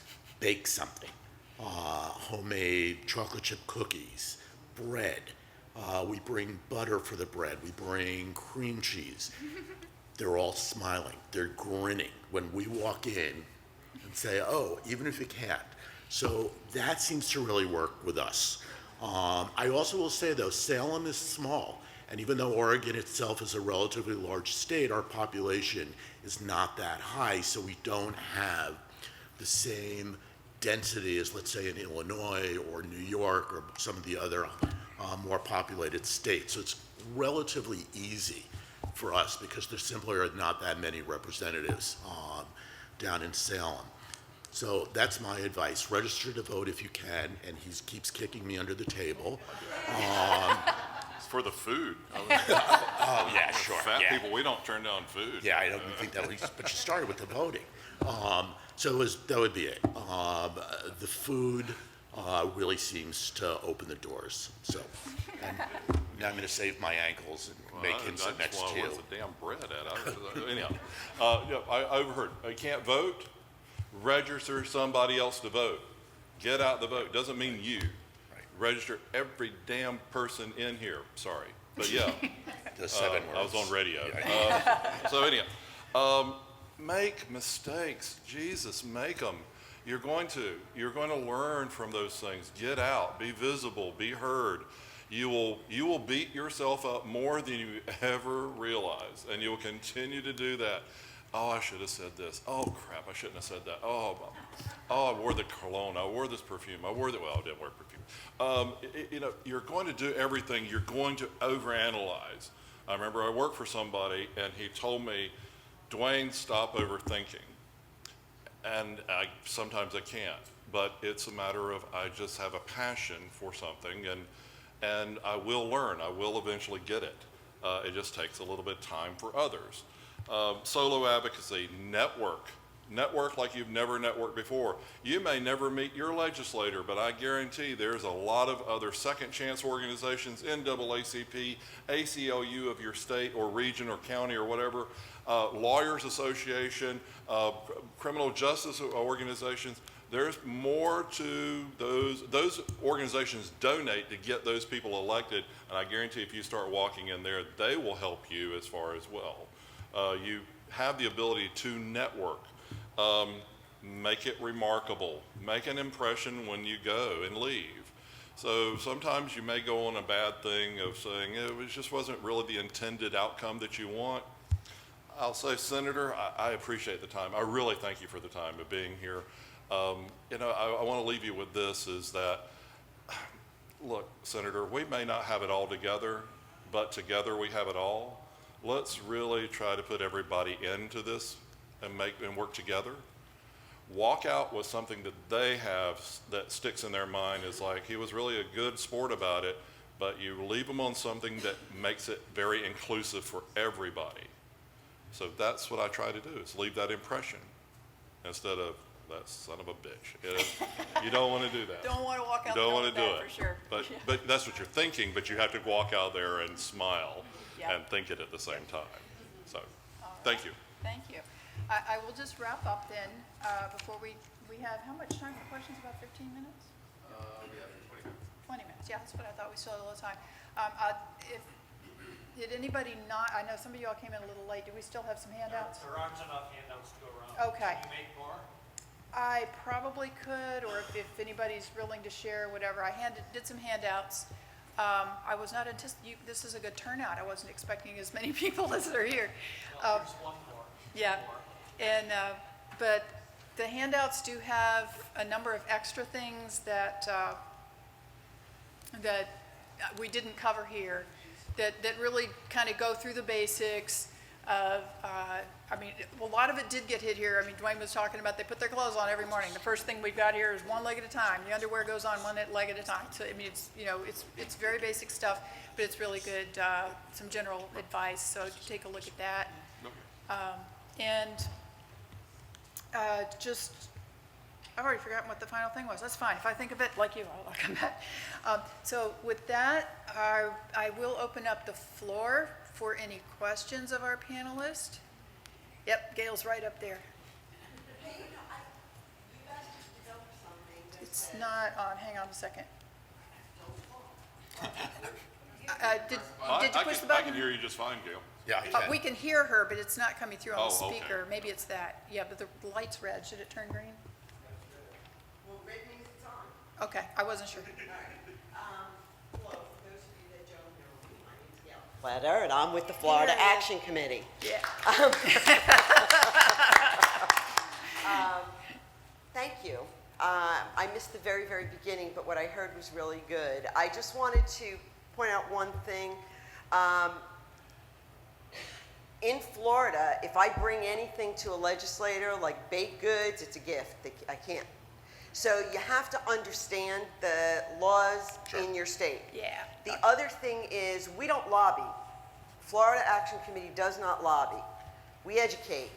bakes something. Homemade chocolate chip cookies, bread. We bring butter for the bread. We bring cream cheese. They're all smiling. They're grinning when we walk in and say, oh, even if you can't. So that seems to really work with us. I also will say, though, Salem is small. And even though Oregon itself is a relatively large state, our population is not that high. So we don't have the same density as, let's say, in Illinois or New York or some of the other more populated states. So it's relatively easy for us because there simply are not that many representatives down in Salem. So that's my advice. Register to vote if you can, and he keeps kicking me under the table. It's for the food. Oh, yeah, sure. Fat people, we don't turn down food. Yeah, I don't think that was, but you started with the voting. So that would be it. The food really seems to open the doors. So, and now I'm going to save my ankles and make him sit next to you. What's the damn bread at? Anyhow, I overheard. You can't vote. Register somebody else to vote. Get out the vote. Doesn't mean you. Right. Register every damn person in here. Sorry, but yeah. The 7 words. I was on radio. Yeah. So anyhow, make mistakes. Jesus, make them. You're going to learn from those things. Get out. Be visible. Be heard. You will beat yourself up more than you ever realize, and you will continue to do that. Oh, I should have said this. Oh, crap, I shouldn't have said that. Oh, I wore the cologne. I wore this perfume. I didn't wear perfume. You're going to do everything. You're going to overanalyze. I remember I worked for somebody, and he told me, Dwayne, stop overthinking. And sometimes I can't, but it's a matter of I just have a passion for something, and I will learn. I will eventually get it. It just takes a little bit of time for others. Solo advocacy, network like you've never networked before. You may never meet your legislator, but I guarantee there's a lot of other second chance organizations, NAACP, ACLU of your state or region or county or whatever, Lawyers Association, criminal justice organizations. There's more to those organizations donate to get those people elected, and I guarantee if you start walking in there, they will help you as far as well. You have the ability to network. Make it remarkable. Make an impression when you go and leave. So sometimes you may go on a bad thing of saying it just wasn't really the intended outcome that you want. I'll say, Senator, I appreciate the time. I really thank you for the time of being here. I want to leave you with this, is that, look, Senator, we may not have it all together, but together we have it all. Let's really try to put everybody into this and work together. Walk out with something that they have that sticks in their mind, is like, he was really a good sport about it, but you leave them on something that makes it very inclusive for everybody. So that's what I try to do, is leave that impression instead of that son of a bitch. You don't want to do that. Don't want to walk out You don't there want with to do that, it. for sure. But that's what you're thinking, but you have to walk out there and smile Yeah. and think it at the same time. So, thank you. Thank you. I will just wrap up then, before we have, how much time for questions? About 15 minutes? We have 20 minutes. 20 minutes, yeah, that's what I thought. We still had a little time. Did anybody not, I know some of y'all came in a little late. Do we still have some handouts? There aren't enough handouts to go around. Okay. Can you make more? I probably could, or if anybody's willing to share, whatever. I did some handouts. I was not anticipating, this is a good turnout. I wasn't expecting as many people as are here. Well, there's one more. Yeah, and, but the handouts do have a number of extra things that we didn't cover here, that really kind of go through the basics of, a lot of it did get hit here. Dwayne was talking about they put their clothes on every morning. The first thing we've got here is one leg at a time. The underwear goes on one leg at a time. So, it's very basic stuff, but it's really good, some general advice. So take a look at that. I've already forgotten what the final thing was. That's fine. If I think of it, like you, I'll come back. So with that, I will open up the floor for any questions of our panelists. Yep, Gail's right up there. Hey, you guys just developed something that It's says not on. Hang on a second. Did I you push the can button? hear you just fine, Gail. Yeah, I can. We can hear her, but it's not coming through on the Oh, okay. speaker. Maybe it's that. Yeah, but the light's red. Should it turn green? well, red means it's on. Okay, I wasn't sure. Hello, for those of you that don't know me, my name's Gail Platter, and I'm with the Florida Yeah. Action Committee. Yeah. Thank you. I missed the very, very beginning, but what I heard was really good. I just wanted to point out one thing. In Florida, if I bring anything to a legislator, like baked goods, it's a gift. I can't. So you have to understand the laws in your state. Yeah. The other thing is, we don't lobby. Florida Action Committee does not lobby. We educate.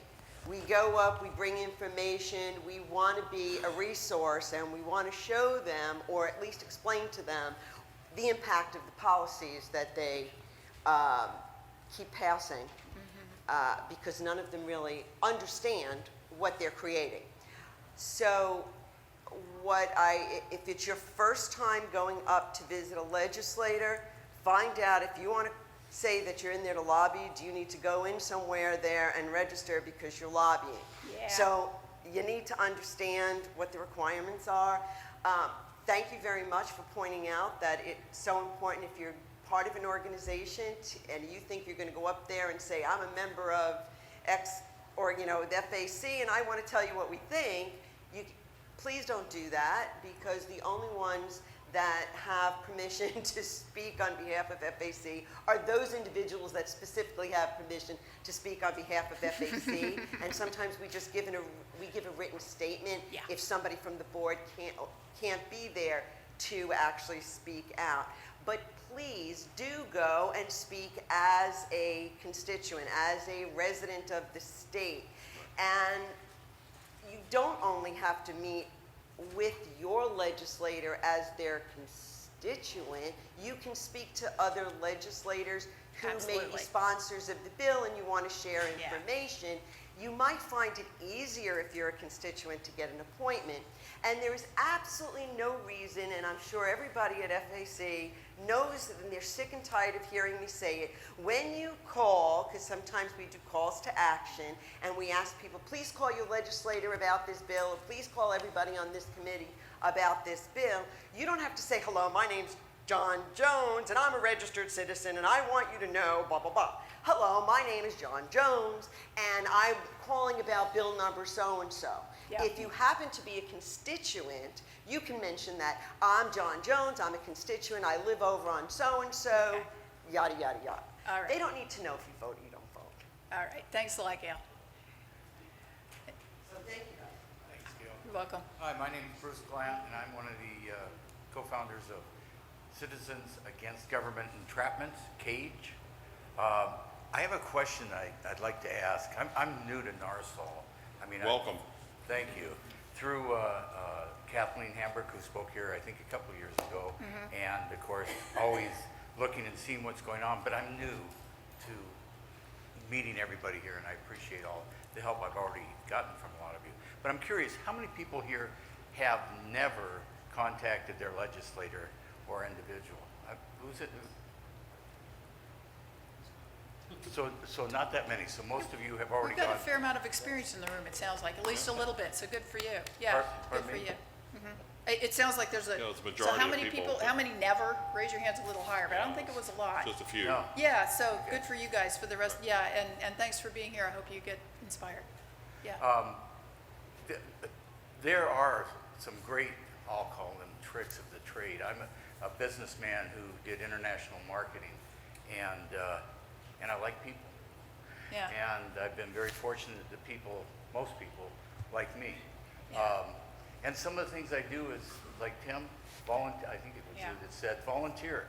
We go up, we bring information, we want to be a resource, and we want to show them, or at least explain to them, the impact of the policies that they keep passing, because none of them really understand what they're creating. So if it's your first time going up to visit a legislator, find out if you want to say that you're in there to lobby, do you need to go in somewhere there and register because you're lobbying? Yeah. So you need to understand what the requirements are. Thank you very much for pointing out that it's so important if you're part of an organization and you think you're going to go up there and say, I'm a member of X or, the FAC and I want to tell you what we think, please don't do that, because the only ones that have permission to speak on behalf of FAC are those individuals that specifically have permission to speak on behalf of FAC. And sometimes we just give a written statement if somebody from the board can't be there to actually speak out. But please do go and speak as a constituent, as a resident of the state. And you don't only have to meet with your legislator as their constituent, you can speak to other legislators who may be Absolutely. sponsors of the bill and you want to share information. You might find it easier if you're a constituent to get an appointment. And there is absolutely no reason, and I'm sure everybody at FAC knows it, and they're sick and tired of hearing me say it, when you call, because sometimes we do calls to action, and we ask people, please call your legislator about this bill, or please call everybody on this committee about this bill, you don't have to say, hello, my name's John Jones, and I'm a registered citizen, and I want you to know, blah, blah, blah. Hello, my name is John Jones, and I'm calling about bill number so-and-so. Yeah. If you happen to be a constituent, you can mention that I'm John Jones, I'm a constituent, I live over on so-and-so, yada, yada, yada. All right. They don't need to know if you vote or you don't vote. All right, thanks a lot, Gail. So thank you. Thanks, Gail. You're welcome. Hi, my name is Bruce Glant, and I'm one of the co-founders of Citizens Against Government Entrapment, CAGE. I have a question I'd like to ask. I'm new to NCRSOL. Welcome. Thank you. Through Kathleen Hamburg, who spoke here, I think, a couple years ago, and of course, always looking and seeing what's going on, but I'm new to meeting everybody here, and I appreciate all the help I've already gotten from a lot of you. But I'm curious, how many people here have never contacted their legislator or individual? Who's it? So not that many. So most of you have already We've got gone. a fair amount of experience in the room, it sounds like, at least a little bit, so good for you. Yeah, good Pardon for me? you. It sounds like there's a, Yeah, it's a so majority how of many people. how many never? Raise your hands a little higher, but I don't think it was a lot. Just a few. No. Yeah, so good for you guys for the rest, yeah, and thanks for being here. I hope you get inspired. Yeah. There are some great, I'll call them tricks of the trade. I'm a businessman who did international marketing, and I like people. Yeah. And I've been very fortunate that most people like me. Yeah. And some of the things I do is, like Tim, volunteer, I think it was you Yeah. that said, volunteer.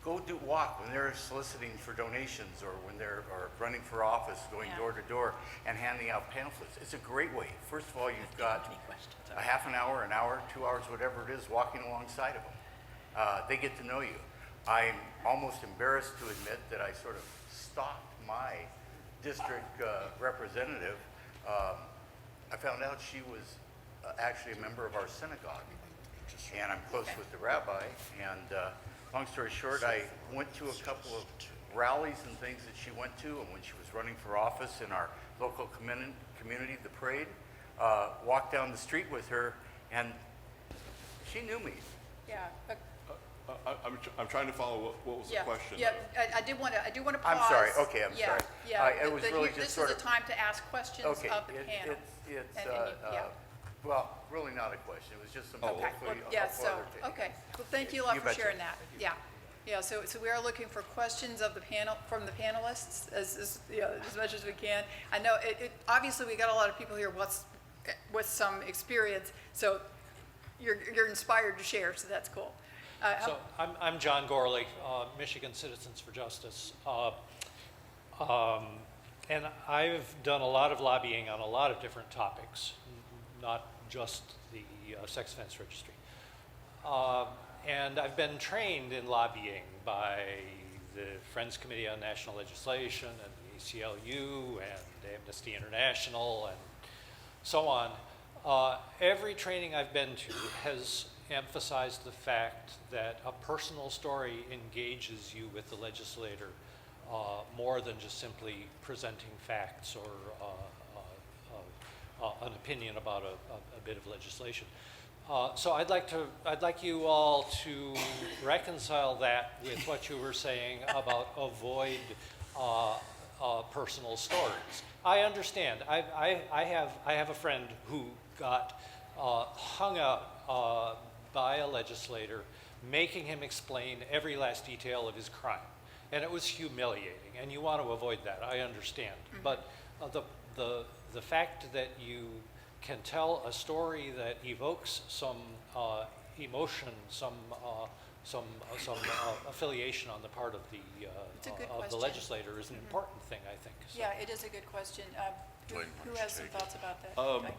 Go walk when they're soliciting for donations or when they're running for office, going Yeah. door to door and handing out pamphlets. It's a great way. First of all, you've got Any questions? a half an hour, 2 hours, whatever it is, walking alongside of them. They get to know you. I'm almost embarrassed to admit that I sort of stalked my district representative. I found out she was actually a member of our synagogue, and I'm close with the rabbi. And long story short, I went to a couple of rallies and things that she went to, and when she was running for office in our local community, the parade, walked down the street with her, and she knew me. Yeah. I'm trying to follow what was the Yeah, question. yeah, I do want to pause. I'm sorry. Okay, I'm Yeah, sorry. Yeah, It was really just sort This of. is a time to ask questions of the Okay, panel. it's, And you- yeah. well, really not a question. It was just some. Oh, Okay, hopefully well, a yeah, helpful so, undertaking. okay. Well, thank you a lot You for betcha. sharing that. Yeah. Yeah, so we are looking for questions of the panel, from the panelists, as much as we can. I know, obviously, we got a lot of people here with some experience, so you're inspired to share, so that's cool. So I'm John Gorley, Michigan Citizens for Justice. And I've done a lot of lobbying on a lot of different topics, not just the sex offense registry. And I've been trained in lobbying by the Friends Committee on National Legislation and the ACLU and Amnesty International and so on. Every training I've been to has emphasized the fact that a personal story engages you with the legislator more than just simply presenting facts or an opinion about a bit of legislation. So I'd like you all to reconcile that with what you were saying about avoid personal stories. I understand. I have a friend who got hung up by a legislator, making him explain every last detail of his crime, and it was humiliating. And you want to avoid that. I understand. But the fact that you can tell a story that evokes some emotion, some affiliation on the part of the It's a good of the question. legislator is an important thing, I think. So, Yeah, it is a good question. Dwayne, why Who don't has you some take it? thoughts about that? Okay.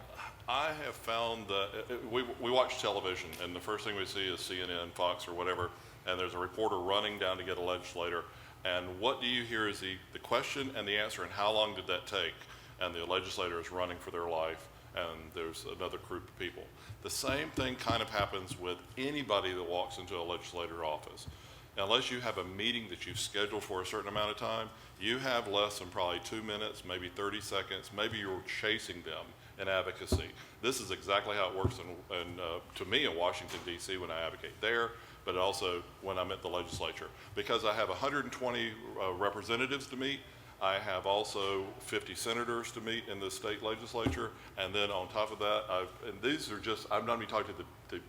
I have found that we watch television, and the first thing we see is CNN, Fox, or whatever, and there's a reporter running down to get a legislator. And what do you hear is the question and the answer, and how long did that take? And the legislator is running for their life, and there's another group of people. The same thing kind of happens with anybody that walks into a legislator office. Unless you have a meeting that you've scheduled for a certain amount of time, you have less than probably 2 minutes, maybe 30 seconds, maybe you're chasing them in advocacy. This is exactly how it works to me in Washington, D.C. when I advocate there, but also when I'm at the legislature. Because I have 120 representatives to meet, I have also 50 senators to meet in the state legislature, and then on top of that, and these are just, I'm not even talking to the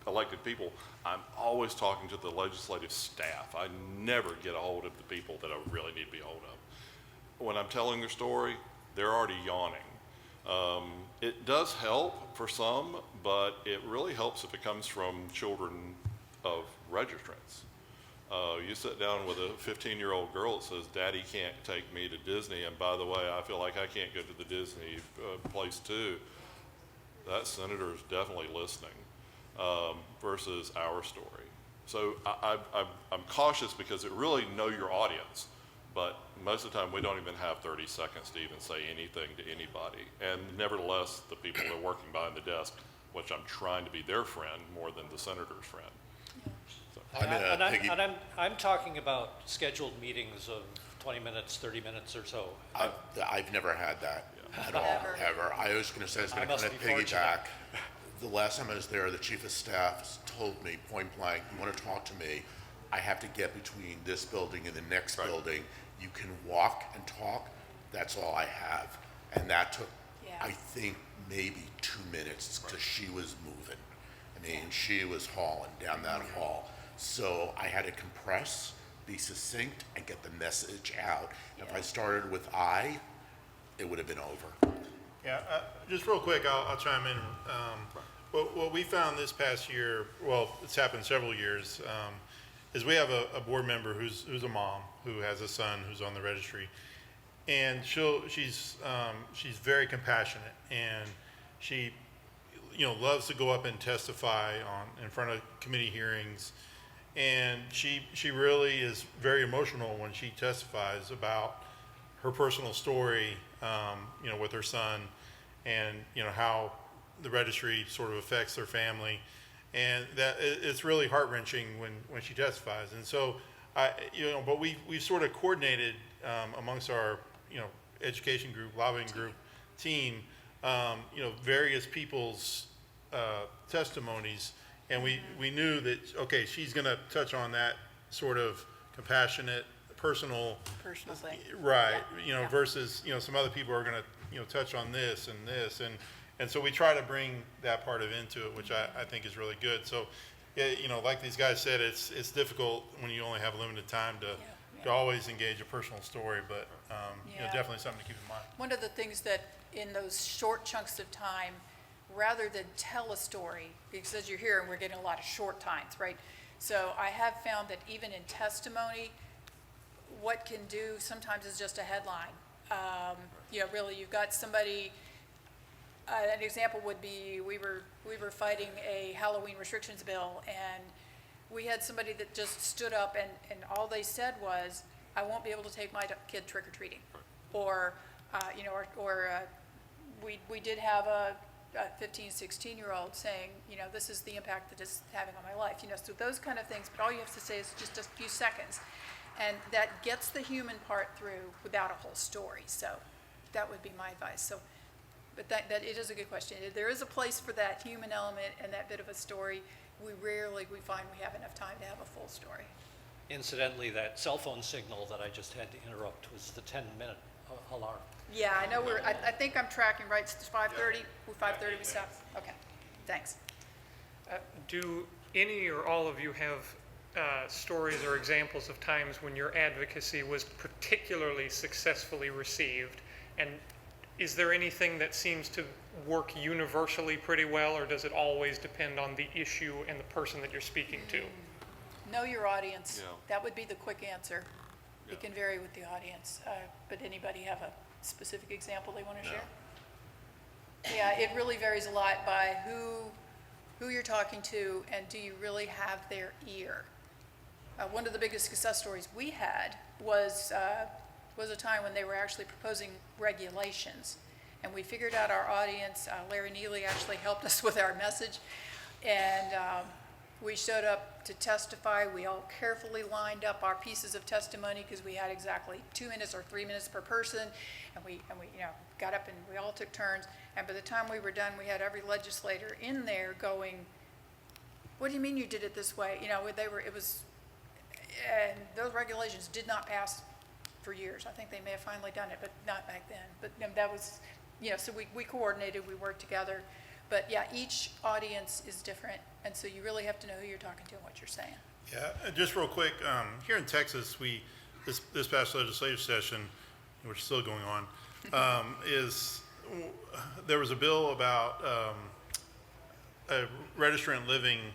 elected people, I'm always talking to the legislative staff. I never get a hold of the people that I really need to be a hold of. When I'm telling their story, they're already yawning. It does help for some, but it really helps if it comes from children of registrants. You sit down with a 15-year-old girl that says, "Daddy can't take me to Disney, and by the way, I feel like I can't go to the Disney place too." That senator is definitely listening versus our story. So I'm cautious because it really know your audience, but most of the time we don't even have 30 seconds to even say anything to anybody. And nevertheless, the people that are working behind the desk, which I'm trying to be their friend more than the senator's friend. I'm talking about scheduled meetings of 20 minutes, 30 minutes or so. I've never had that at all, Never. ever. I was going to say, I was going I to must kind of be fortunate. piggyback. The last time I was there, the chief of staff told me point blank, "You want to talk to me, I have to get between this building and the next building. You can walk and talk, that's all I have." And that took, Yeah. I think, maybe 2 minutes because she was moving. I mean, she was hauling down that hall. So I had to compress, be succinct, and get the message out. If I started with it would have been over. Yeah, just real quick, I'll chime in. What we found this past year, well, it's happened several years, is we have a board member who's a mom who has a son who's on the registry, and she's very compassionate, and she loves to go up and testify in front of committee hearings, and she really is very emotional when she testifies about her personal story, with her son, and how the registry sort of affects their family, and that it's really heart-wrenching when she testifies. And so but we've sort of coordinated amongst our education group, lobbying group team, various people's testimonies, and we knew that, okay, she's going to touch on that sort of compassionate, personal thing. right, Yeah. versus some other people are going to touch on this, and so we try to bring that part of into it, which I think is really good. So like these guys said, it's difficult when you only have limited time to always engage a personal story, but definitely something to keep in mind. One of the things that in those short chunks of time, rather than tell a story, because as you're here, we're getting a lot of short times, right? So I have found that even in testimony, what can do sometimes is just a headline. Really, you've got somebody. An example would be we were fighting a Halloween restrictions bill, and we had somebody that just stood up and all they said was, "I won't be able to take my kid trick or treating," or we did have a 15, 16-year-old saying, "This is the impact that it's having on my life." So those kind of things. But all you have to say is just a few seconds, and that gets the human part through without a whole story. So that would be my advice. So But that it is a good question. There is a place for that human element and that bit of a story. We find we have enough time to have a full story. Incidentally, that cell phone signal that I just had to interrupt was the 10-minute alarm. Yeah, I know I think I'm tracking, right? It's 5:30? 5:30 we stop? Okay, thanks. Do any or all of you have stories or examples of times when your advocacy was particularly successfully received? And is there anything that seems to work universally pretty well, or does it always depend on the issue and the person that you're speaking to? Know your audience. Yeah. That would be the quick answer. It Yeah. can vary with the audience. But anybody have a specific example they want to share? Yeah, it really varies a lot by who you're talking to, and do you really have their ear? One of the biggest success stories we had was a time when they were actually proposing regulations, and we figured out our audience. Larry Neely actually helped us with our message, and we showed up to testify. We all carefully lined up our pieces of testimony because we had exactly 2 minutes or 3 minutes per person, and we got up and we all took turns. And by the time we were done, we had every legislator in there going, "What do you mean you did it this way?" And those regulations did not pass for years. I think they may have finally done it, but not back then. But that was, so we coordinated, we worked together. But yeah, each audience is different, and so you really have to know who you're talking to and what you're saying. Yeah, just real quick, here in Texas, this past legislative session, which is still going on, there was a bill about a registrant living,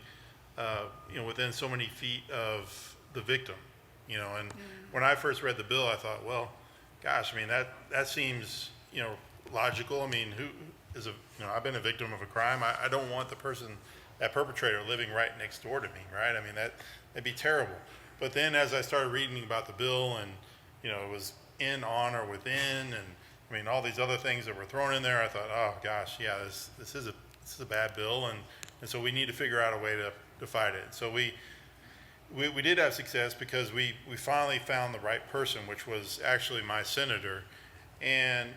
within so many feet of the victim, and when I first read the bill, I thought, well, gosh, I mean, that seems, logical. I mean, I've been a victim of a crime. I don't want that perpetrator living right next door to me, right? I mean, that'd be terrible. But then as I started reading about the bill and, it was in, on, or within, and I mean, all these other things that were thrown in there, I thought, oh gosh, yeah, this is a bad bill. And so we need to figure out a way to fight it. So we did have success because we finally found the right person, which was actually my senator. And,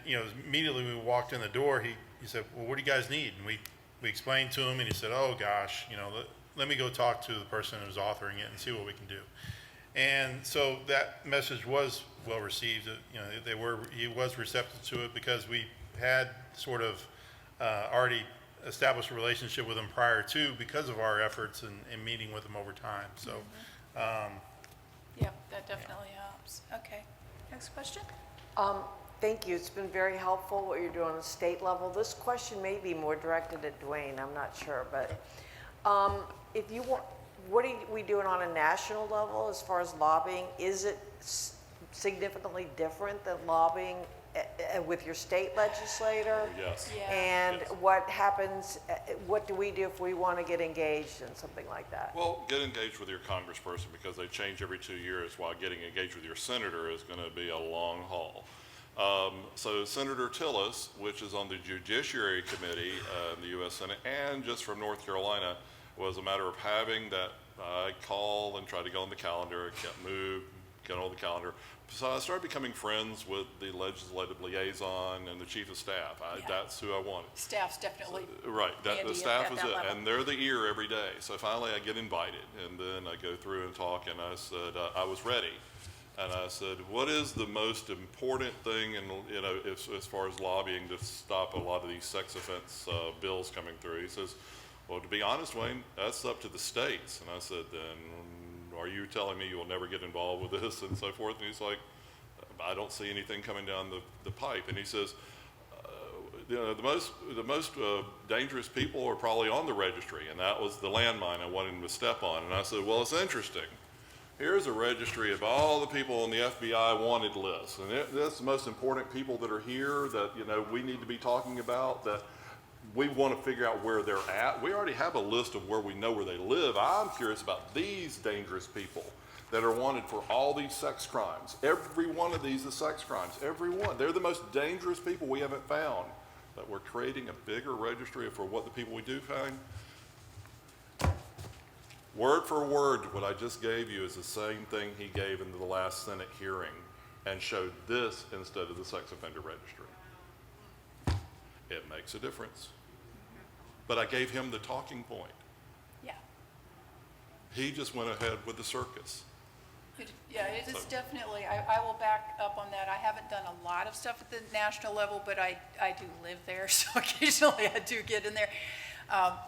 immediately we walked in the door, he said, well, what do you guys need? And we explained to him, and he said, oh gosh, let me go talk to the person who's authoring it and see what we can do. And so that message was well received. He was receptive to it because we had sort of already established a relationship with him prior to, because of our efforts and meeting with him over time. So, Yep, that definitely helps. Okay, next question? Thank you. It's been very helpful what you're doing on the state level. This question may be more directed at Dwayne. I'm not sure, but if you want, what are we doing on a national level as far as lobbying? Is it significantly different than lobbying with your state legislator? Yes. Yeah. And Yes. what happens? What do we do if we want to get engaged in something like that? Well, get engaged with your congressperson because they change every 2 years, while getting engaged with your senator is going to be a long haul. So Senator Tillis, which is on the Judiciary Committee in the U.S. Senate, and just from North Carolina, was a matter of having that call and try to go on the calendar. It kept moved, get on the calendar. So I started becoming friends with the legislative liaison and the chief of staff. Yeah. That's who I wanted. Staff's definitely Right, handy the staff at is that it, level. and they're the ear every day. So finally I get invited, and then I go through and talk, and I said, I was ready. And I said, what is the most important thing in, as far as lobbying to stop a lot of these sex offense bills coming through? He says, well, to be honest, Wayne, that's up to the states. And I said, then are you telling me you will never get involved with this and so forth? And he's like, I don't see anything coming down the pipe. And he says, the most dangerous people are probably on the registry, and that was the landmine I wanted him to step on. And I said, well, it's interesting. Here's a registry of all the people on the FBI wanted list, and that's the most important people that are here that we need to be talking about, that we want to figure out where they're at. We already have a list of where we know where they live. I'm curious about these dangerous people that are wanted for all these sex crimes. Every one of these is sex crimes. Every one. They're the most dangerous people we haven't found. That we're creating a bigger registry for what the people we do find. Word for word, what I just gave you is the same thing he gave in the last Senate hearing and showed this instead of the sex offender registry. It makes a difference. But I gave him the talking point. Yeah. He just went ahead with the circus. Yeah, it is definitely, I will back up on that. I haven't done a lot of stuff at the national level, but I do live there, so occasionally I do get in there.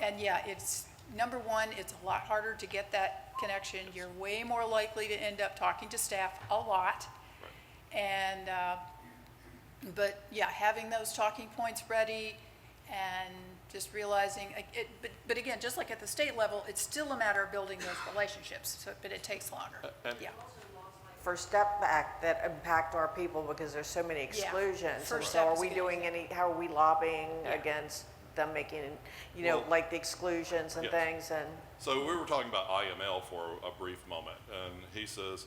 And yeah, it's, number one, it's a lot harder to get that connection. You're way more likely to end up talking to staff a lot. And, but yeah, having those talking points ready and just realizing, but again, just like at the state level, it's still a matter of building those relationships, so, but it takes longer, yeah. First step back that impact our people because there's so many exclusions. And First so step are is we getting doing there. how are we lobbying Yeah. against them making, you know, Well, like the exclusions and yes. things and? So we were talking about IML for a brief moment, and he says,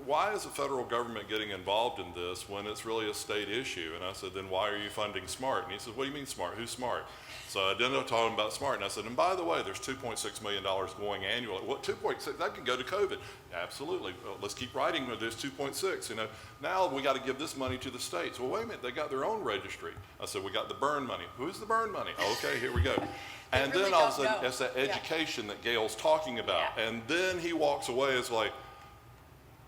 why is the federal government getting involved in this when it's really a state issue? And I said, then why are you funding SMART? And he said, what do you mean SMART? Who's SMART? So I ended up talking about SMART, and I said, and by the way, there's $2.6 million going annually. What, 2.6? That can go to COVID. Absolutely. Well, let's keep writing. There's 2.6. You know, now we got to give this money to the states. Well, wait a minute. They got their own registry. I said, we got the burn money. Who's the burn money? Okay, here we go. And really then all of a don't sudden, know. it's that Yeah. education that Gail's talking about. Yeah. And then he walks away. It's like,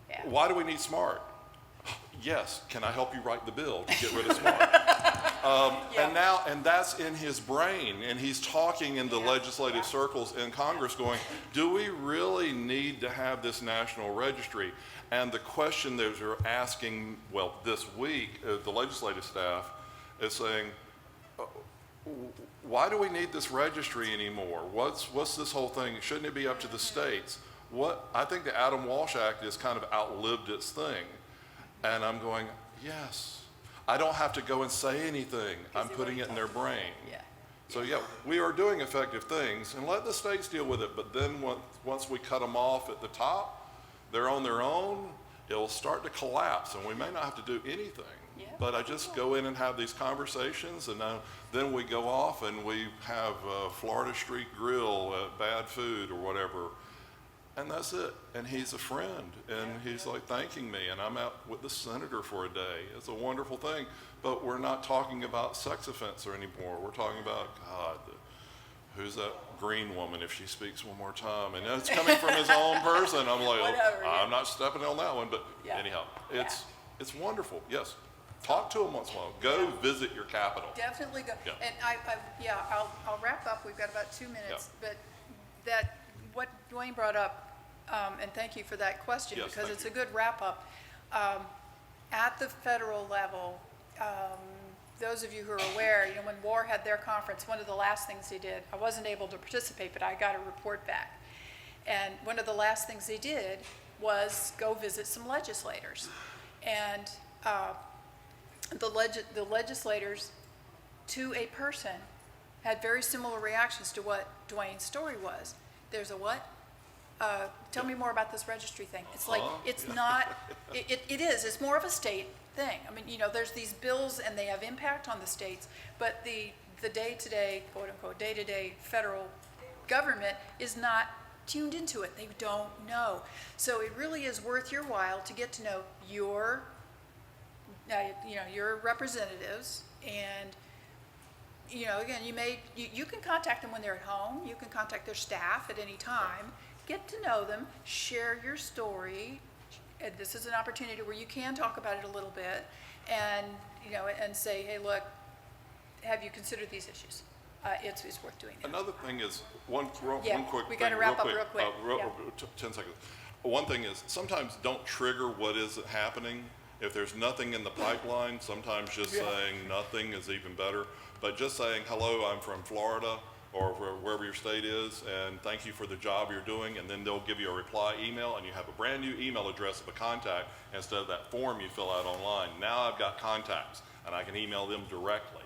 Yeah. why do we need SMART? Yes, can I help you write the bill to get rid of SMART? And that's in his brain, and he's talking in the legislative circles in Congress going, do we really need to have this national registry? And the question that they're asking, well, this week, the legislative staff is saying, why do we need this registry anymore? What's this whole thing? Shouldn't it be up to the states? I think the Adam Walsh Act has kind of outlived its thing. And I'm going, yes. I don't have to go and say anything. I'm putting it in their brain. Yeah. So yeah, we are doing effective things, and let the states deal with it. But then once we cut them off at the top, they're on their own. It'll start to collapse, and we may not have to do anything. Yeah. But I just go in and have these conversations, and then we go off and we have Florida Street Grill, bad food or whatever. And that's it. And he's a friend, and he's like thanking me, and I'm out with the senator for a day. It's a wonderful thing. But we're not talking about sex offense anymore. We're talking about, God, who's that green woman if she speaks one more time? And it's coming from his own person. I'm like, Whatever, yeah. I'm not stepping on that one. But Yeah. anyhow, it's wonderful. Yes. Talk to him once in a while. Go visit your capital. Definitely go. Yeah. And I'll wrap up. We've got about 2 minutes. But what Dwayne brought up, and thank you for that question, Yes, because thank it's you. a good wrap up. At the federal level, those of you who are aware, you know, when WAR had their conference, one of the last things they did, I wasn't able to participate, but I got a report back. And one of the last things they did was go visit some legislators. And the legislators, to a person, had very similar reactions to what Dwayne's story was. There's a what? Tell me more about this registry thing. It's like, it's not, it is, it's more of a state thing. I mean, you know, there's these bills and they have impact on the states, but the day-to-day, quote unquote, day-to-day federal government is not tuned into it. They don't know. So it really is worth your while to get to know your representatives, and you know, again, you can contact them when they're at home. You can contact their staff at any time. Get to know them, share your story. And this is an opportunity where you can talk about it a little bit, and you know, and say, hey, look, have you considered these issues? It's worth doing that. Another thing is, one quick we gotta thing, wrap up real quick. Yeah. 10 seconds. One thing is, sometimes don't trigger what is happening. If there's nothing in the pipeline, sometimes just saying nothing is even better. But just saying, hello, I'm from Florida, or wherever your state is, and thank you for the job you're doing, and then they'll give you a reply email, and you have a brand new email address of a contact instead of that form you fill out online. Now I've got contacts, and I can email them directly.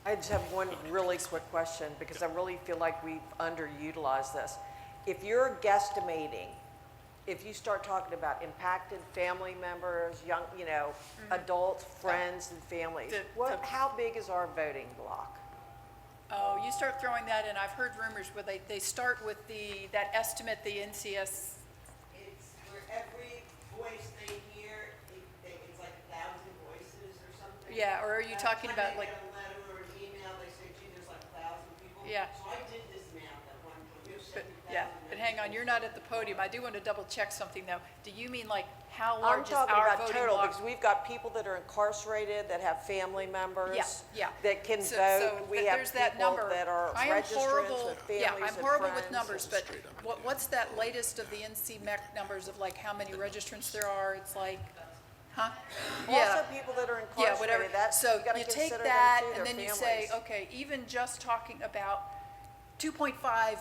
I just have one really quick question, because I really feel like we've underutilized this. If you're guesstimating, if you start talking about impacted family members, young, you know, adults, friends, and families, how big is our voting block? Oh, you start throwing that in. I've heard rumors where they start with that estimate, the NCS. It's for every voice they hear, it's like 1,000 voices or something. Yeah, or are you talking about like, When they get a letter or an email, they say, gee, there's like 1,000 people. Yeah. So I did this math at one point. We have but, 70,000. yeah, but hang on, you're not at the podium. I do want to double check something though. Do you mean like how I'm large is talking our about voting total, block? because we've got people that are incarcerated, that have family members. Yeah. That can So- vote. so We that have there's that people number. that are I am registrants horrible. with families Yeah, and I'm horrible with friends. numbers, but what's that latest of the NCMEC numbers of like how many registrants there are? It's like, huh? Also, people that are Yeah, whatever. incarcerated, that's, So you gotta you take consider that them too, and their then you say, families. okay, even just talking about 2.5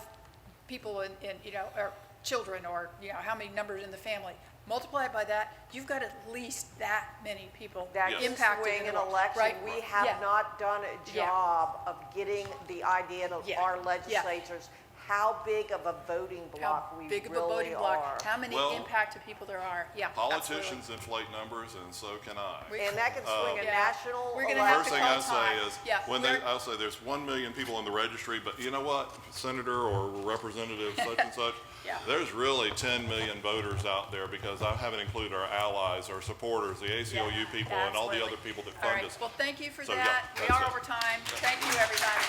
people in, you know, or children, or, you know, how many numbers in the family. Multiply it by that, you've got at least that many people That Yes. can impacted swing in an the vote, election. right? We have Yeah. not done a Yeah. job of getting the idea to Yeah. our Yeah. legislators, how big of a voting How block we big of a really voting are. block, how many Well, impacted people there are, yeah. Politicians inflate numbers, and so can I. And that can swing a Yeah. national We're gonna election. have First to thing call I time. say is, Yeah, when we're- I'll say there's 1 million people in the registry, but you know what, Senator or Representative such and such, Yeah. there's really 10 million voters out there, because I haven't included our allies, our supporters, the ACLU people, and all the Absolutely. other people that All fund right, us. well, thank you for So, yeah, that. We that's are it. over time. Thank you, everybody.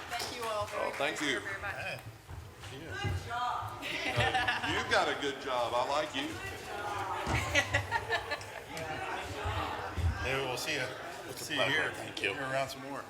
Thank you all. Very, thank very, you. very much. Good job. You've got a good job, I like you. Maybe we'll see you. It's a See you pleasure. here. Thank you. You're around some more.